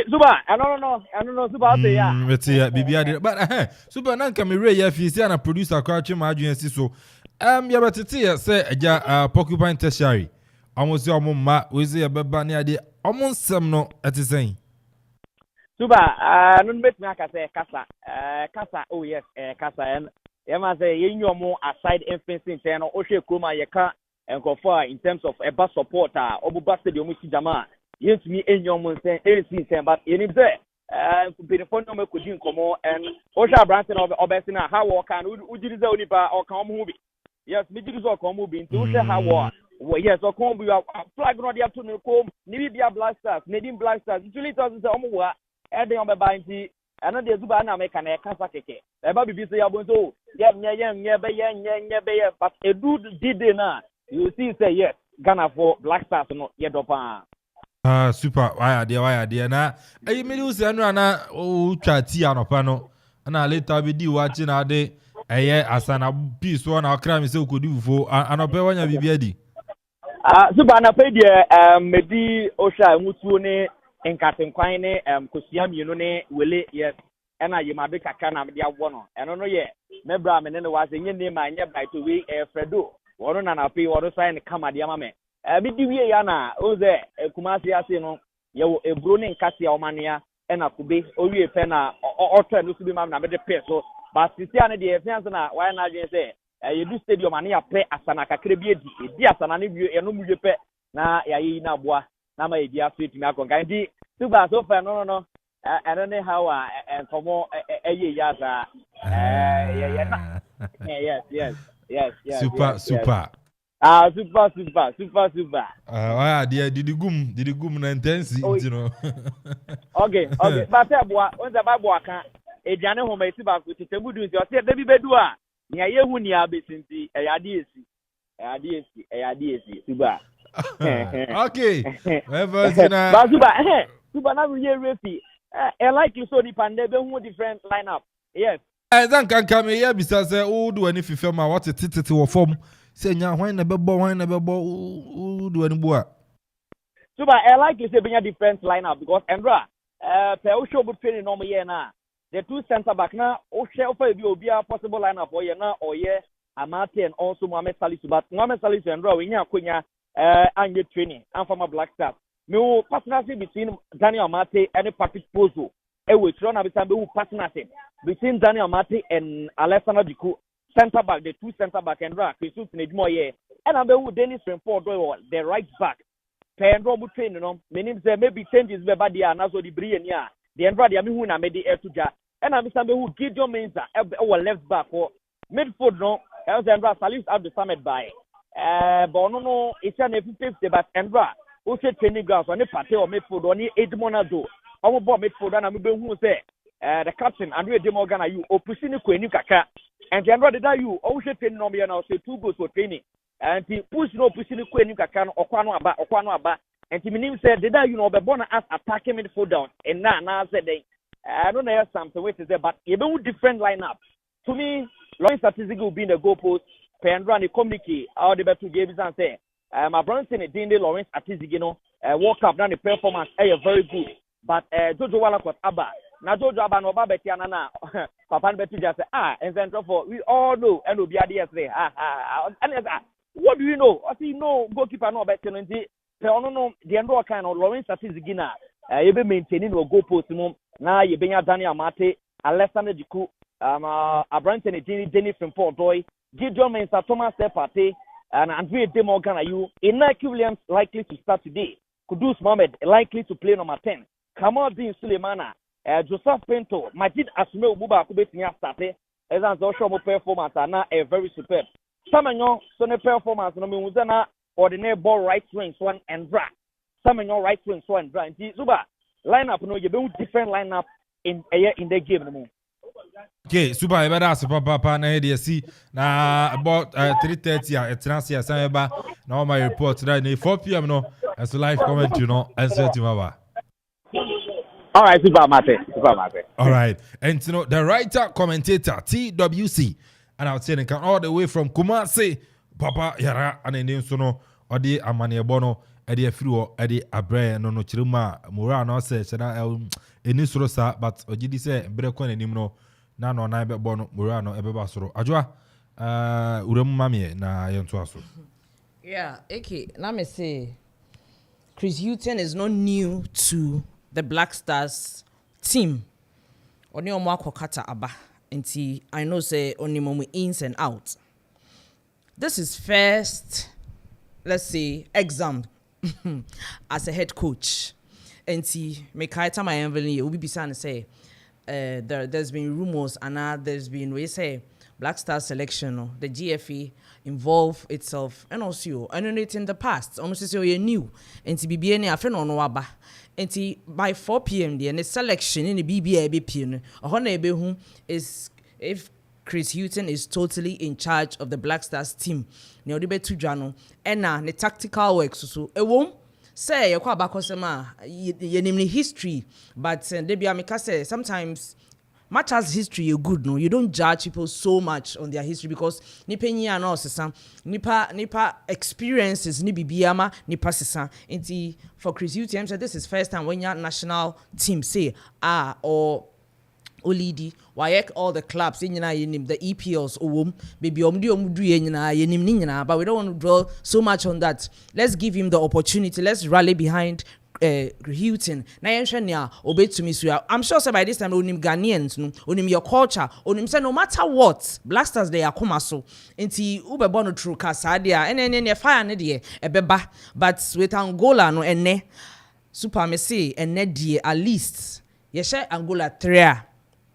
Zuba I don't know Zuba say ya metia bibia but super nan ka me re ya fi si ana producer kwa twe ma adwen si so ya betete ya say eja porcupine tertiary almost omo ma we say ya beba ne ade omo nsem no etisen Zuba no bet me aka say kasa oh yes kasa and ma say ye nyomo aside fencing ten no o hwe kroma ye ka enkofa in terms of eba support obuba stadium si jama yes me enyomo sen but you need say the phone number could you come and Osha Branson of Obesina how can Ujiriza Unipa or come movie yes me did so come movie into how yes or come we are flag on the afternoon come Nibia Blasters Nadine Blasters usually doesn't say Omwa Eddie on the bounty and then there's Zubana make an Kasake about BBC Abunzo but a dude did dinner you see say yes Ghana for Black Stars no yet opa super why there na me do say no na o twa ti anopa no na later be di watching ade asana peace one akra me say okodi fo anope wanya bibia di Super na pay the medi osha mutu ne enkatenkwan ne kosia mienu ne wele yes ena ye mabe kaka na me abo no eno no ye mebra me ne was enye ne ma nye by to we fredo wono na na pay wono sign kama de ama me bi di wie ya na oze kumasi ase no ye wo ebro ne nkase a omania ena kube owie pe na oto no subi ma na me de pe so but sisia ne de fiance na why na je say you do stadium and ya pe asana kakre bi edi asana ne bi eno mu pe na ya yi na boa na ma edi afet mi akonga ndi super so far no I don't know how and for more yes super super did gum na intense you know okay but boa on the bible kan ejane ho ma esi ba ko tetemudu nti o se da bi bedu a nya yehu ni abesinti eyade esi super okay wherever sina ba super na we refi I like you so the pande be hu different lineup yes then can come here because who do any fifa ma what tititi wo form say nya hwan na bebo who do any boa super I like you say be different lineup because Andra pe o show good training no me here na the two center back na o share for bi obi a possible lineup o ye na o ye Amate and also Mohamed Salisu but Mohamed Salisu and Raw we nya akonya anye training and from a Black Stars no partnership between Daniel Amate and Patrick Pozo we try na be partnership between Daniel Amate and Alessandro Diku center back the two center back and Raw Christus Nedmo ye and I be Dennis Renford the right back Pedro bu training no meaning say maybe changes be bad there na so the brie ni a the Andra dia me hu na me de etuja and I be say who Gideon Mensah our left back for midfield no and Andra Salif Abdul Samad by but no it's an 50 but Andra o se training ground so ne party or midfield oni Edmonado omo ball midfield na me be hu say the captain Andre Demorgan you opusi ni kwani kaka and Andra did you o se training no me na say 2 goals for training and he push no push ni kwani kaka no okwano aba and he meaning say did you know be born as attacking midfield down and na said I don't know something which is there but you be different lineup to me Lawrence Atizigi will be in the goalpost Pendra ni communicate how the better games and say my brother saying the Lawrence Atizigi no World Cup now the performance very good but Jojo Walakot Abba now Jojo Abba no Baba Betiana na Papa Betu just say and then for we all know and will be at say and what do you know I see no goalkeeper no better than no the end of kind of Lawrence Atizigi na you be maintaining your goalpost mo na you be Daniel Amate Alessandro Diku Abranton Dennis Renford Doy Gideon Mensah Thomas Partey and Andre Demorgan are you Inaki Williams likely to start today Kudus Mohamed likely to play number 10 Kamal Din Suleimana Joseph Pinto Majid Asume Ububa Kubetinya started as an social performance are now a very superb Samanyo Sone performance no me na ordinary ball right wing one and Bra Samanyo right wing one and Bra and Zuba lineup no you be different lineup in the game no. Okay, super. I better ask Papa na here see na about 3:30 at Transia Sayaba. Now my report today 4 p.m. no as a live comment you know answer to Baba. All right, super mate. All right, and you know the writer commentator TWC and I was saying come all the way from Kumasi Papa Yara and then so no odi amane bono edi afiro edi abre no chiruma mura no say cheda eni soro sa but ogidi say bre ko nanim no na no na be bono mura no ebe ba soro adwa uremu mamie na yento aso yeah okay let me say Chris Hughton is not new to the Black Stars team oni omo akokata aba nti I know say oni momu ins and out this is first let's say exam as a head coach and see make I time I am really will be say there's been rumors and there's been we say Black Star selection the GFA involve itself and also and it in the past almost say you new and to be any afen on waba and by 4 p.m. the selection in the BBA BPN who is if Chris Hughton is totally in charge of the Black Stars team. Ne odibe tu dwano ena ne tactical work so e wom say yakwa bakosema ye nimni history but they be ameka say sometimes much as history you good no, you don't judge people so much on their history because nipa nyi no sesa nipa experiences ni bibiama nipa sesa. Inti for Chris UTM said this is first time when your national team say or Olidi, why all the clubs in the EPLs baby but we don't want to dwell so much on that. Let's give him the opportunity. Let's rally behind Hilton. I'm sure by this time onim Ghanaians onim your culture onim say no matter what Black Stars they are come so nti ube bono true kasadia and fire ne de ebeba but with Angola no ene super me say ene de at least ye share Angola 3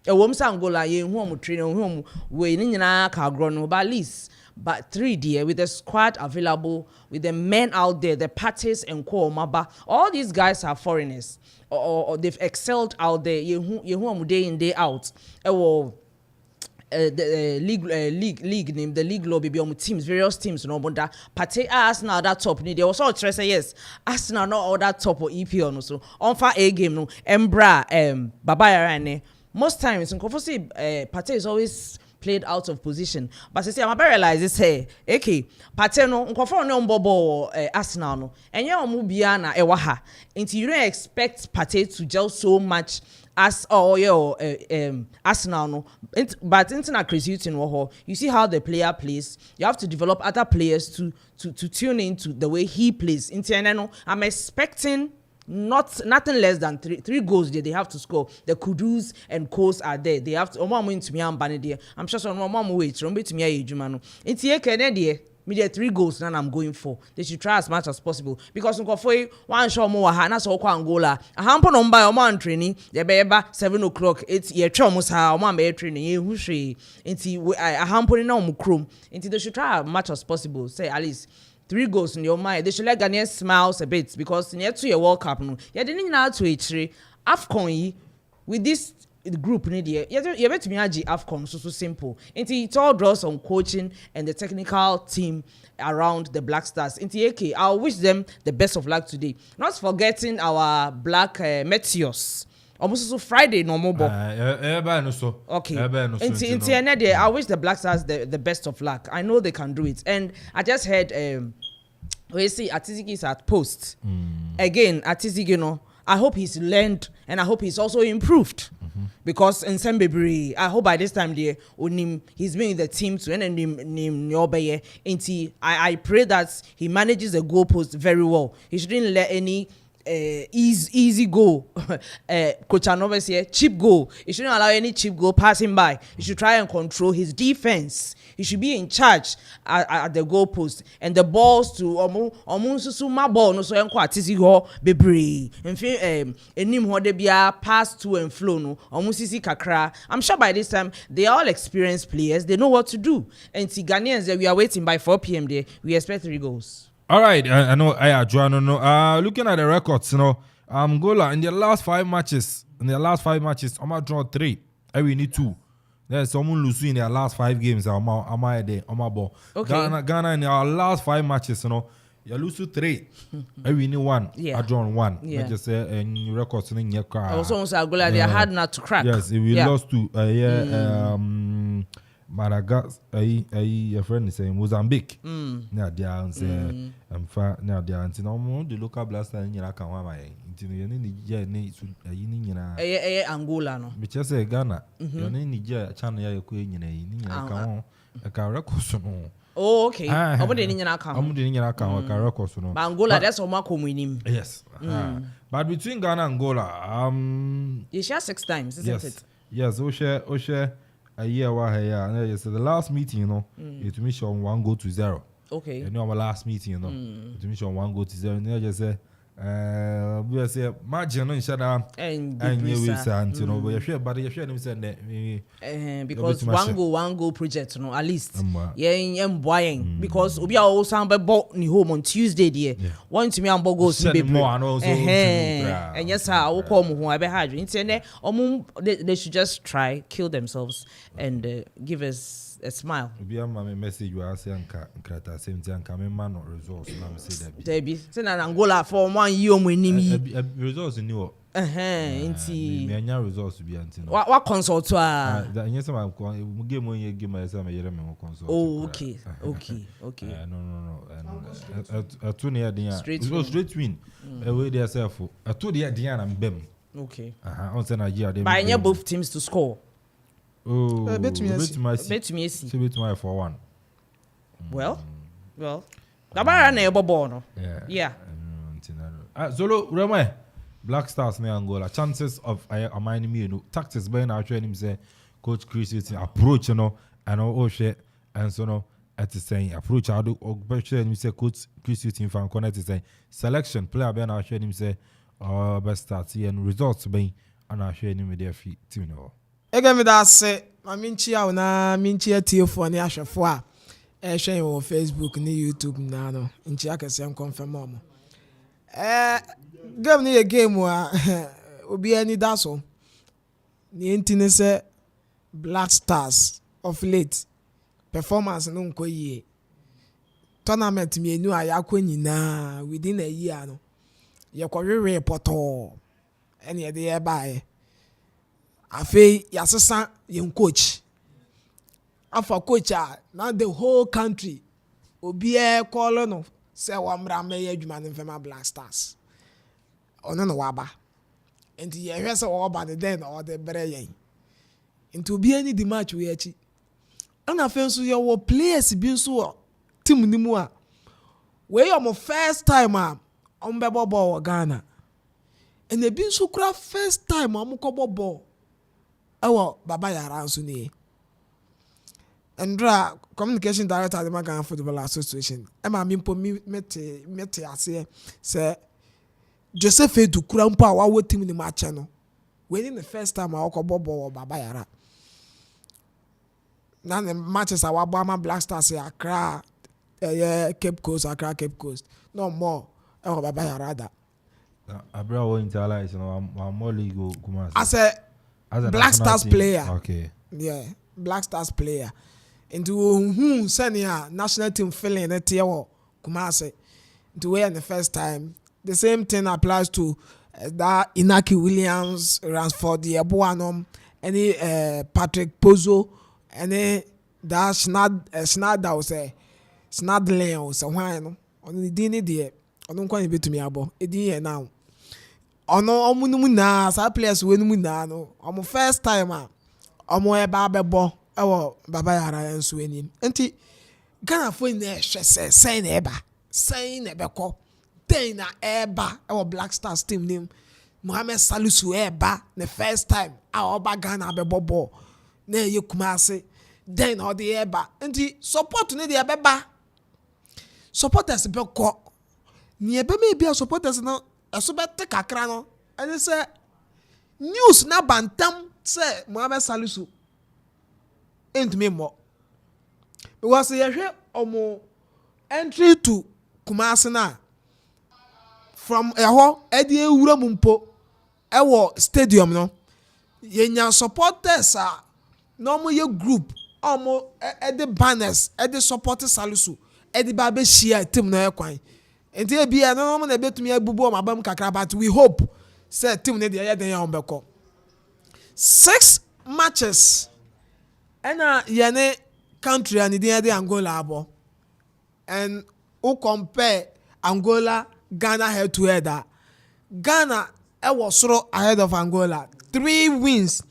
Womsa Angola ye home training home we ni nyina ka agro no but at least but 3 dear with the squad available with the men out there the parties and maba all these guys are foreigners or they've excelled out there ye home day in day out the league name the league law baby teams various teams no but party Arsenal that top ni they also try say yes Arsenal not all that top or EPL no so on for a game no embra baba yarane. Most times, Partey is always played out of position. But I say, I'm realize this hey, okay, Partey no, no bobo Arsenal no, and you mubiana ewaha. Until you don't expect Partey to gel so much as Arsenal no. But internal creating you see how the player plays. You have to develop other players to tune into the way he plays. Internal, I'm expecting. Nothing less than three goals they have to score. The Kudus and Coast are there. They have to I'm sure some mom wait to me jumano. It's here Kennedy. Me 3 goals now I'm going for. They should try as much as possible because Akuffo one shot more na so kwa Angola. A hampo no buy o training. They be 7 o'clock. It's ye try almost ha o be training. Ye hu hwe. Nti a hampo na o krom. Nti they should try as much as possible. Say at least 3 goals in your mind. They should let Ghanaians smiles a bit because near to your World Cup no. You didn't know to H3 AFCON with this group need you bet me agi AFCON so simple. It all draws on coaching and the technical team around the Black Stars. I wish them the best of luck today. Not forgetting our black meteors. Almost so Friday no more. Okay. I wish the Black Stars the best of luck. I know they can do it. And I just heard we see Atizigi is at post. Again, Atizigi, I hope he's learned and I hope he's also improved. Because in Sembebri, I hope by this time he's been in the team to I pray that he manages the goalpost very well. He shouldn't let any easy goal Coach Anovis here cheap goal. He shouldn't allow any cheap goal passing by. He should try and control his defense. He should be in charge at the goalpost and the balls to my ball no so enko atisi ho bebre enfi enim ho de bia pass to and flow no omusisi kakra. I'm sure by this time they are all experienced players. They know what to do. And Ghanaians we are waiting by 4 p.m. there. We expect 3 goals. All right, I know. Looking at the records, Angola in their last 5 matches, I'm draw 3. We need 2. There's someone losing in their last 5 games. I'm okay. Ghana in their last 5 matches, you lose to 3. We need 1. Yeah. I draw 1. Yeah. Just say records in your car. Also, Angola they are hard not to crack. Yes, we lost to Madagascar, your friend is saying Mozambique. Now they are saying, now they are saying, the local blaster in your account. Angola, no. But just say Ghana, your name is channel. You're queen in a record. Oh, okay. I'm doing your account. Angola, that's all my winning. Yes. But between Ghana and Angola, you share 6 times, isn't it? Yes, Osha. A year so the last meeting, it me show 1 goal to 0. Okay. You know our last meeting, it me show 1 goal to 0. And just say, we say margin on each other and you will say, but you share, them saying that because 1 goal project, at least, buying because we are all sound by bought new home on Tuesday, dear. One to me and goals to be more and yes, I will come who I be had. They should just try kill themselves and give us a smile. Be a message you are saying, Crata, same thing, coming man or results. I'm saying that. Debbie, send an Angola for 1 year when you results in New Inti. Many results to be until. What consult? Yes, I'm game when you give myself a year consult. Oh, okay. No. And a 2 near the straight win. Away there, self. A 2 year Diana and Bem. Okay. On a year, by both teams to score. Oh, bet me for 1. Well. Dabara na ebo ball no. Yeah. Zolo Rema Black Stars near Angola. Chances of Amani me tactics by now training say Coach Chris approach and all shit and so no at the saying approach I do training say Coach Chris fan connect say selection player by now training say best start and results by and I training with their feet team no. Again with that say I mean chia na tie for ni ahwefo a share on Facebook ni YouTube na no nchi akese confirm mo game ni game wa obi ani da so ni ntine say Black Stars of late performance no nko yie tournament mi enu ayakwa nyina within a year no ye kwere poto ene ye de bae afi yasesa yen coach afa coach now the whole country obi call no say wa mra me adwuma no fema Black Stars ono no waba enti ye hwe say wo ba de den or the bere yen enti obi ani di match we achi ana fe nso ye wo players bi nso team ni mu a we your first time on bebo ball Ghana and e bi nso kura first time am ko ball ewo baba yara nso ni Andra communication director at the Ghana Football Association ema mi mpo mete ase say Joseph Edu kura mpo a wa team ni match no we the first time a ko ball baba yara na the matches a wa Ama Black Stars Accra Cape Coast Accra Cape Coast no more ewo baba yara da Abra wo interlies no more league Kumasi as a Black Stars team. player. Okay. Yeah, Black Stars player. Into senior national team feeling at Kumasi. Into where the first time. The same thing applies to that Inaki Williams, Ransford, the Abuanom, any Patrick Pozo, any that Snad say Snadley or someone on the dinner there. I don't quite be to me about it now. Ono omunumu na sa players we numu na no omo first time omo e ba bebo ewo baba yara enso enim enti Ghana fo na ehwe se na eba sen na beko ten na eba ewo Black Stars team nim Mohamed Salisu eba the first time oba Ghana bebo ball na ye Kumasi then o the eba enti support ne de beba supporters beko ni ebe me bia supporters no eso bete kakra no and say news na bantam say Mohamed Salisu ain't me more because ye hwe omo entry to Kumasi na from eho edi ewura mumpo ewo stadium no ye nya supporters no mo ye group omo edi banners edi support Salisu edi ba be share team no ekwan enti e bia no mo na betumi abubu o mabam kakra but we hope say team ne de ya den ya ombeko 6 matches ena ye ne country and the Angola abo and who compare Angola Ghana head to head Ghana was soro ahead of Angola 3 wins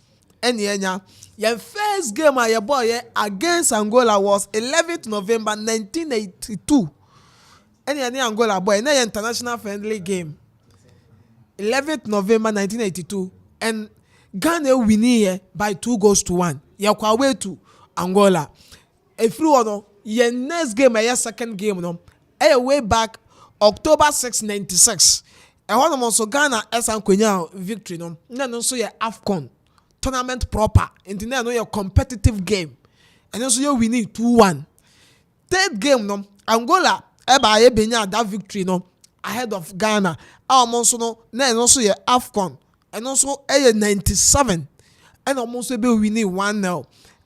and yenya your first game your boy against Angola was 11th November 1982 and Angola boy na international friendly game 11th November 1982 and Ghana win here by 2-1 yakwa away to Angola if you know your next game your second game no way back October 6 96 and one also Ghana esankwenya victory no na no so your AFCON tournament proper into na no your competitive game and also you win 2-1 third game no Angola eba ye benya that victory no ahead of Ghana also no na also your AFCON and also 97 and almost be winning 1-0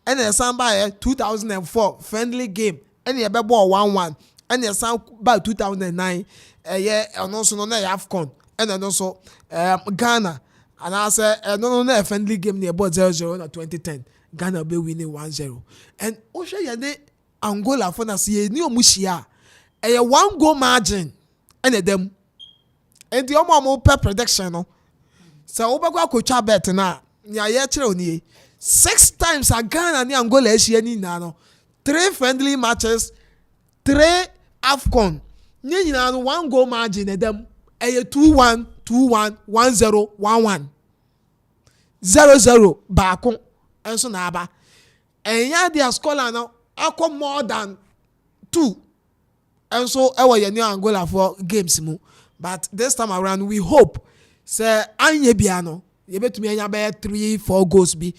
and a sound by 2004 friendly game, and a ball 1-1, and a sound by 2009, a year, and also no AFCON, and then also Ghana, and I say no friendly game near about 0-0 in 2010. Ghana be winning 1-0, and Osha Yane Angola for Nasi New Mushia, a 1-goal margin, and a them, and the Omo per prediction. No, so Obagwa Kocha bet na ya 6 times a Ghana ni Angola ni nano 3 friendly matches 3 AFCON ni nano 1-goal margin and them a 2-1 2-1 1-0 1-1 0-0 baako enso na aba enya dia scholar no akọ more than 2 enso ewo ye ni Angola for games mu, but this time around we hope say anye bia no ye betumi anya be 3-4 goals bi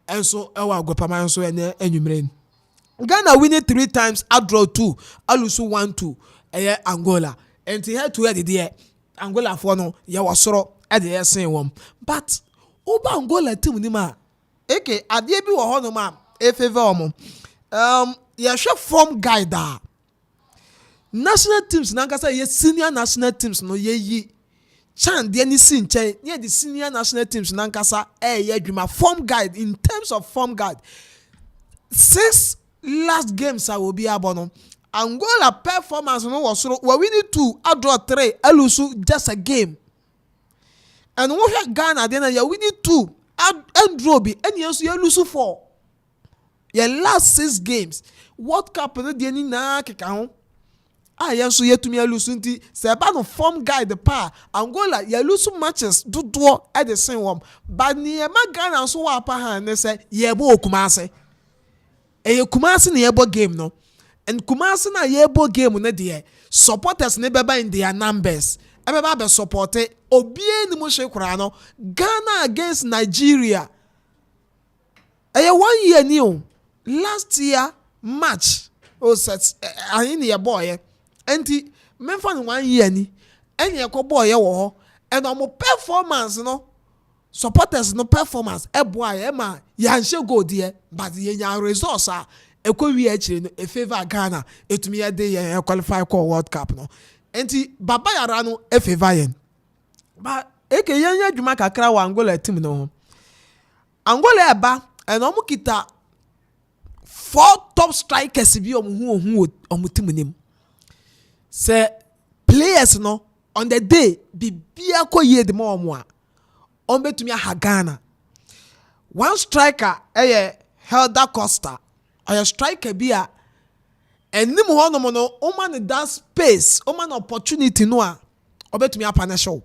enso ewo agopama enso ene enwumre. Ghana winning 3 times, a draw 2, a lose 1-2 Angola, and head to head there Angola for no ye wasoro e de say won, but oba Angola team ni ma eke adie bi wo ho no ma e favor omo ye hwe form guide national teams na nkasa ye senior national teams no ye yi chan de ni si nche ye the senior national teams na nkasa ye adwuma form guide. In terms of form guide, 6 last games I will be abono Angola performance no was so we winning 2, a draw 3, a lose just a game, and we Ghana then you winning 2 and draw be and you lose 4. Your last 6 games World Cup no dey ni na keka ho so yet to me lose nti se ba no form guide pa Angola you lose matches do at the same one, but ni e ma Ghana so wa pa han ne say ye bo Kumase Kumase ne ye bo game no, and Kumase na ye bo game no dey supporters ne beba in their numbers ebeba be support obie ni mo hwe kura no. Ghana against Nigeria 1 year ni o last year match set ahin ye boy enti memfa ni 1 year ni enye ko boy ye wo ho, and omo performance no supporters no performance boy ye ma yanhye go there, but ye nya results ekɔwi akire no e favor Ghana etumi ye de ye qualify for World Cup no, enti baba yara no e favor yen, but eke yen adwuma kakra wa Angola team no. Angola eba and omo kita 4 top strikers bi omo team nim. Say players no on the day bibia ko ye de mo omo a on betumi ha Ghana. One striker Helder Costa, a striker bia enim ho no mo no o man that space, o man opportunity no a obetumi apana show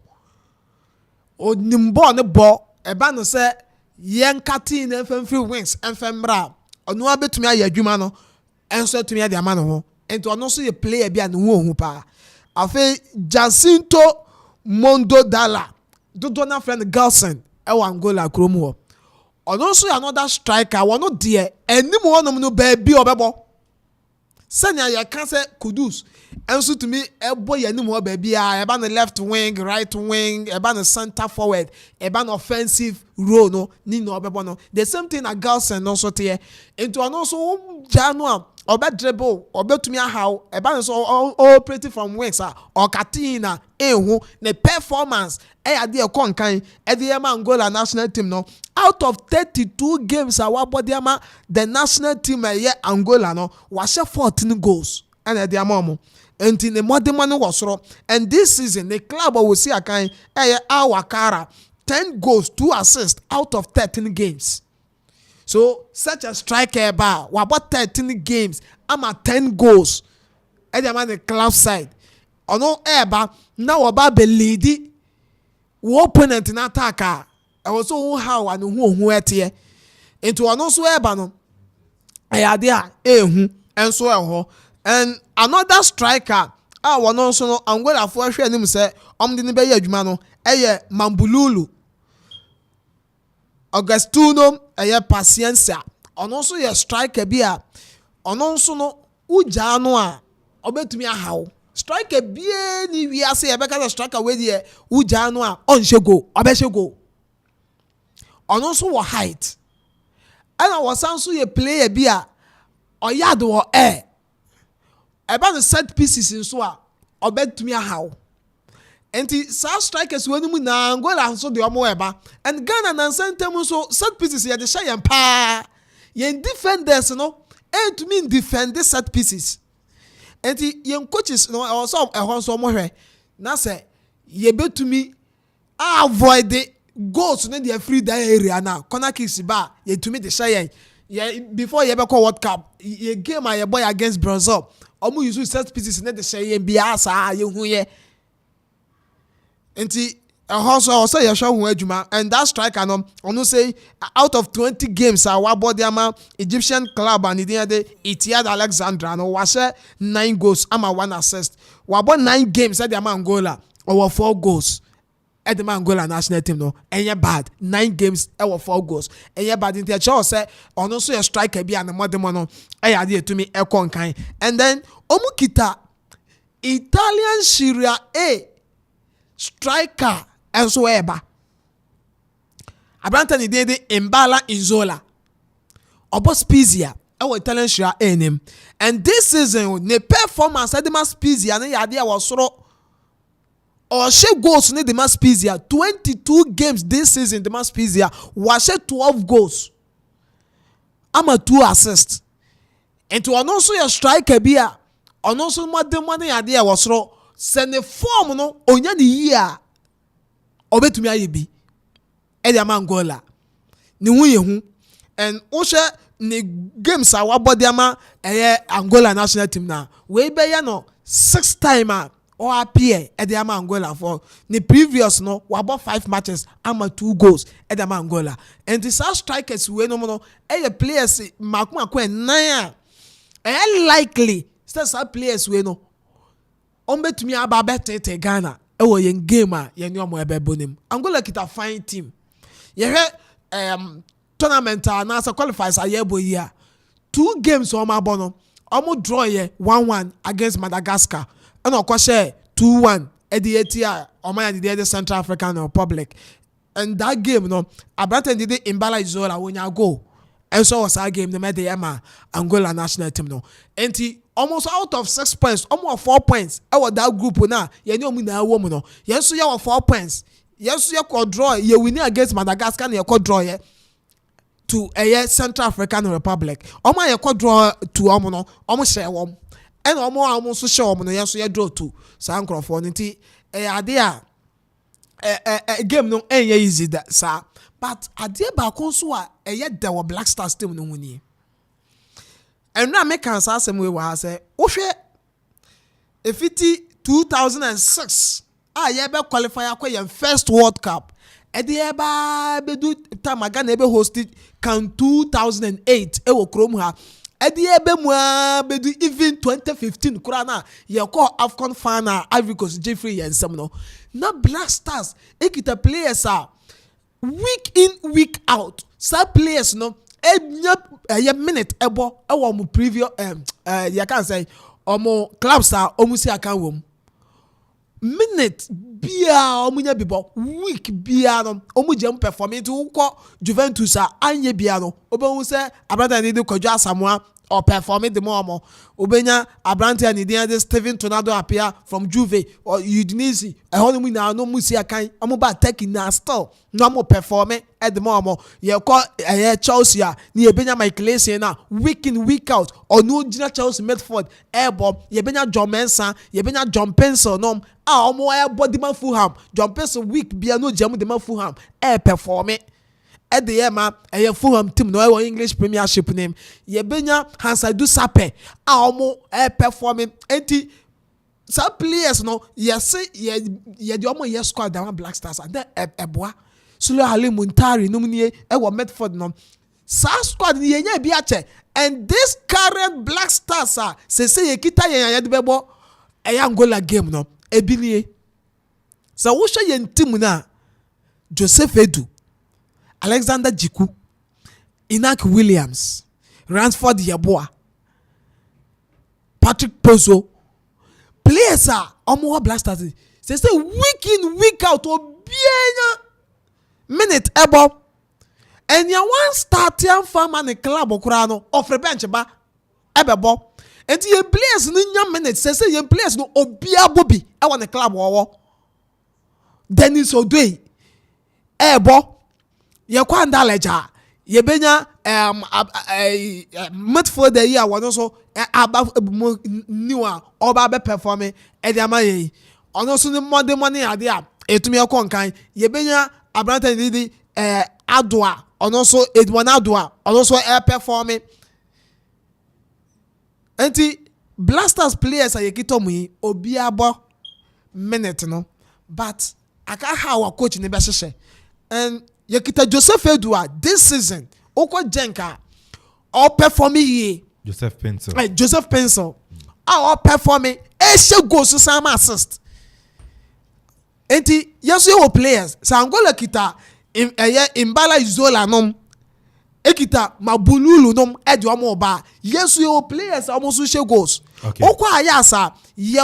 o nimbo ne bo eba no say yen cutting and free wings and femra ono abetumi ayadwuma no enso etumi ade ama no ho ento ono so ye player bia no ho pa afi Jacinto Mondo Dala dodo na friend Gelson e wa Angola kromu ho ono so another striker wono de enim ho no ba bi obebo sanya ya kan say Kudus enso tumi ebo ya nim ho ba bia eba no left wing, right wing, eba no center forward, eba no offensive role no ni no obebo no. The same thing na Gelson no so te into ano so janu obe dribble obetumi ahaw eba no so operating from wings or katina ehu ne performance ade e konkan ade e ma Angola national team no. Out of 32 games our body ama the national team Angola no was 14 goals and ade amamu enti ne modern no wasoro, and this season the club will see akan Awakara 10 goals 2 assists out of 13 games. So such a striker bar about 13 games ama 10 goals ade ama the club side ono eba na oba be lead wo opponent in attack I was so how and who etie into ano so eba no ayade a ehu enso eho. And another striker one also no Angola for hwe anim say omde ne be ya adwuma no Mambululu Augustuno Paciencia ono so ye striker bi a ono so no uja no a obetumi ahaw striker bie ni wi ase e be ka striker we de uja no a onhye go obehye go ono so wo height ɛna wɔsan so yɛ player bi a ɔyɛ ade wɔ air ɛba no set pieces nso a ɔbɛtumi ahaw nti saa strikers wɔ no mu na Angola nso de ɔmo ɛba and Ghana nansa ntɛm nso set pieces yɛde hyɛ yɛn paa yɛn defenders no ɛntumi defend set pieces nti yɛn coaches no ɛwɔ ɛhɔ nso ɔmo hwɛ na sɛ yɛbɛtumi avoid the goals no de free that area na corner kicks ba yɛtumi de hyɛ yɛn before yɛbɛkɔ World Cup yɛ game a yɛbɔ against Brazil ɔmo use set pieces ne de hyɛ yɛn biara saa yɛhu yɛ nti ɛhɔ nso yɛhwɛ ho adwuma and that striker no ɔno say out of 20 games a wabɔ de ama Egyptian club and the Etihad Alexandra no wahyɛ 9 goals ama 1 assist wabɔ 9 games at the ama Angola over 4 goals at the Angola national team no ɛnyɛ bad 9 games over 4 goals ɛnyɛ bad nti ɛkyerɛ sɛ ɔno nso yɛ striker bi a ne mɔdemo no ɛyɛ adeɛ tumi ɛkɔ nkan and then ɔmo kita Italian Serie A striker ɛnso ɛba abranta ne de Mbala Inzola ɔbɔ Spezia ɛwɔ Italian Serie A nim and this season ne performance ɛde ma Spezia ne yɛ adeɛ wɔ soro ɔhyɛ goals ne de ma Spezia 22 games this season de ma Spezia wahyɛ 12 goals ama 2 assists nti ɔno nso yɛ striker bi a ɔno nso mɔdemo ne yɛ adeɛ wɔ soro sɛ ne form no onya ne yie a ɔbɛtumi ayɛ bi ɛde ama Angola ne ho yɛ hu and wohwɛ ne games a wabɔ de ama ɛyɛ Angola national team na wei bɛyɛ no 6 time a ɔappear ɛde ama Angola for ne previous no wabɔ 5 matches ama 2 goals ɛde ama Angola and the saa strikers wei no no ɛyɛ players mako ɛnan a ɛyɛ likely sɛ saa players wei no ɔmbɛtumi aba bɛtete Ghana ɛwɔ yɛn game a yɛn ne ɔmo ɛbɛbɔ nim Angola kita fine team yɛhwɛ tournament a nasa qualifiers a yɛbɔ yi a 2 games ɔmo abɔ no ɔmo draw yɛ 1-1 against Madagascar ɛna ɔkɔhyɛ 2-1 ɛde eti a ɔmo yɛ de Central African Republic and that game no abrante de Mbala Izola wonya goal ɛnso wɔ saa game no mɛde yɛ ma Angola national team no enti almost out of 6 points almost 4 points ɛwɔ that group na yɛne ɔmo na ɛwɔ mu no yɛn nso yɛwɔ 4 points yɛn nso yɛkɔ draw yɛ winning against Madagascar na yɛkɔ draw yɛ to Central African Republic ɔmo a yɛkɔ draw to ɔmo no ɔmo hyɛ wɔm ɛna ɔmo a ɔmo nso hyɛ ɔmo no yɛn nso yɛ draw to saa nkorɔfoɔ no nti ɛyɛ adeɛ a game no ɛnyɛ easy da saa but adeɛ baako nso a ɛyɛ da wɔ Black Stars team no ho nie and now make can say we were say wohwe efiti 2006 ye be qualify akwa your first World Cup e de ba be do time Ghana be hosted can 2008 e wo krom ha e de be mu be do even 2015 kura na ye call AFCON final Ivory Coast Jeffrey Yensem no na Black Stars e kita players are week in week out some players no a minute ebo ewo mu previous you can say omo clubs are omusi akan wom minute bia omunya bibo week bia no omu jam performing to ko Juventus a anye bia no obehu se abranta ni de Kwadwo Asamoah or performing the more obenya abrante and the Steven Tornado appear from Juve or Udinese a whole na no musi akan omo ba taking na still no more performing at the more ye call Chelsea ni ebenya Michael Essien na week in week out or no Gina Chelsea Medford airborne ye benya John Mensah ye benya John Pencil no omo body man Fulham John Pencil week bia no jam the man Fulham performing at the Emma, a Fulham team, no English Premiership name. Yebenya Hansadu Sape, almo performing anti some players no, yes, ye the almost yes squad down Black Stars and then Eboa, Sulu Ali Muntari, Numini, Ewa Medford no. Sa squad ye biache, and this current Black Stars are say ye kita ye bebo a Angola game no, ebinie. So who show ye team na Joseph Edu. Alexander Jiku, Inak Williams, Ransford Yeboah, Patrick Pozo, players are almost blasters. They say week in, week out, or bien minute ebo. and you one start young farmer in the club okura of a bench ba ebebo and you players no nya minutes say you players no obia bobi e won the club wo Dennis Odoi ebo ye kwanda leja ye benya midfielder here won so aba niwa oba be perform e dey ama ye ono so ni money ade a etumi ekon kan ye benya abranta ni Adoa ono so Edwin Adoa ono so perform enti Blasters players are yekito mu obi abo minute no but aka how our coach ne be hyehyɛ and yekita Joseph Edua this season oko jenka all performing ye Joseph Pencil all performing she goes to some assist enti yes you players sangola kita imbala izola nom ekita mabululu nom edi omo ba yes you players almost she goes okay okwa ayasa ye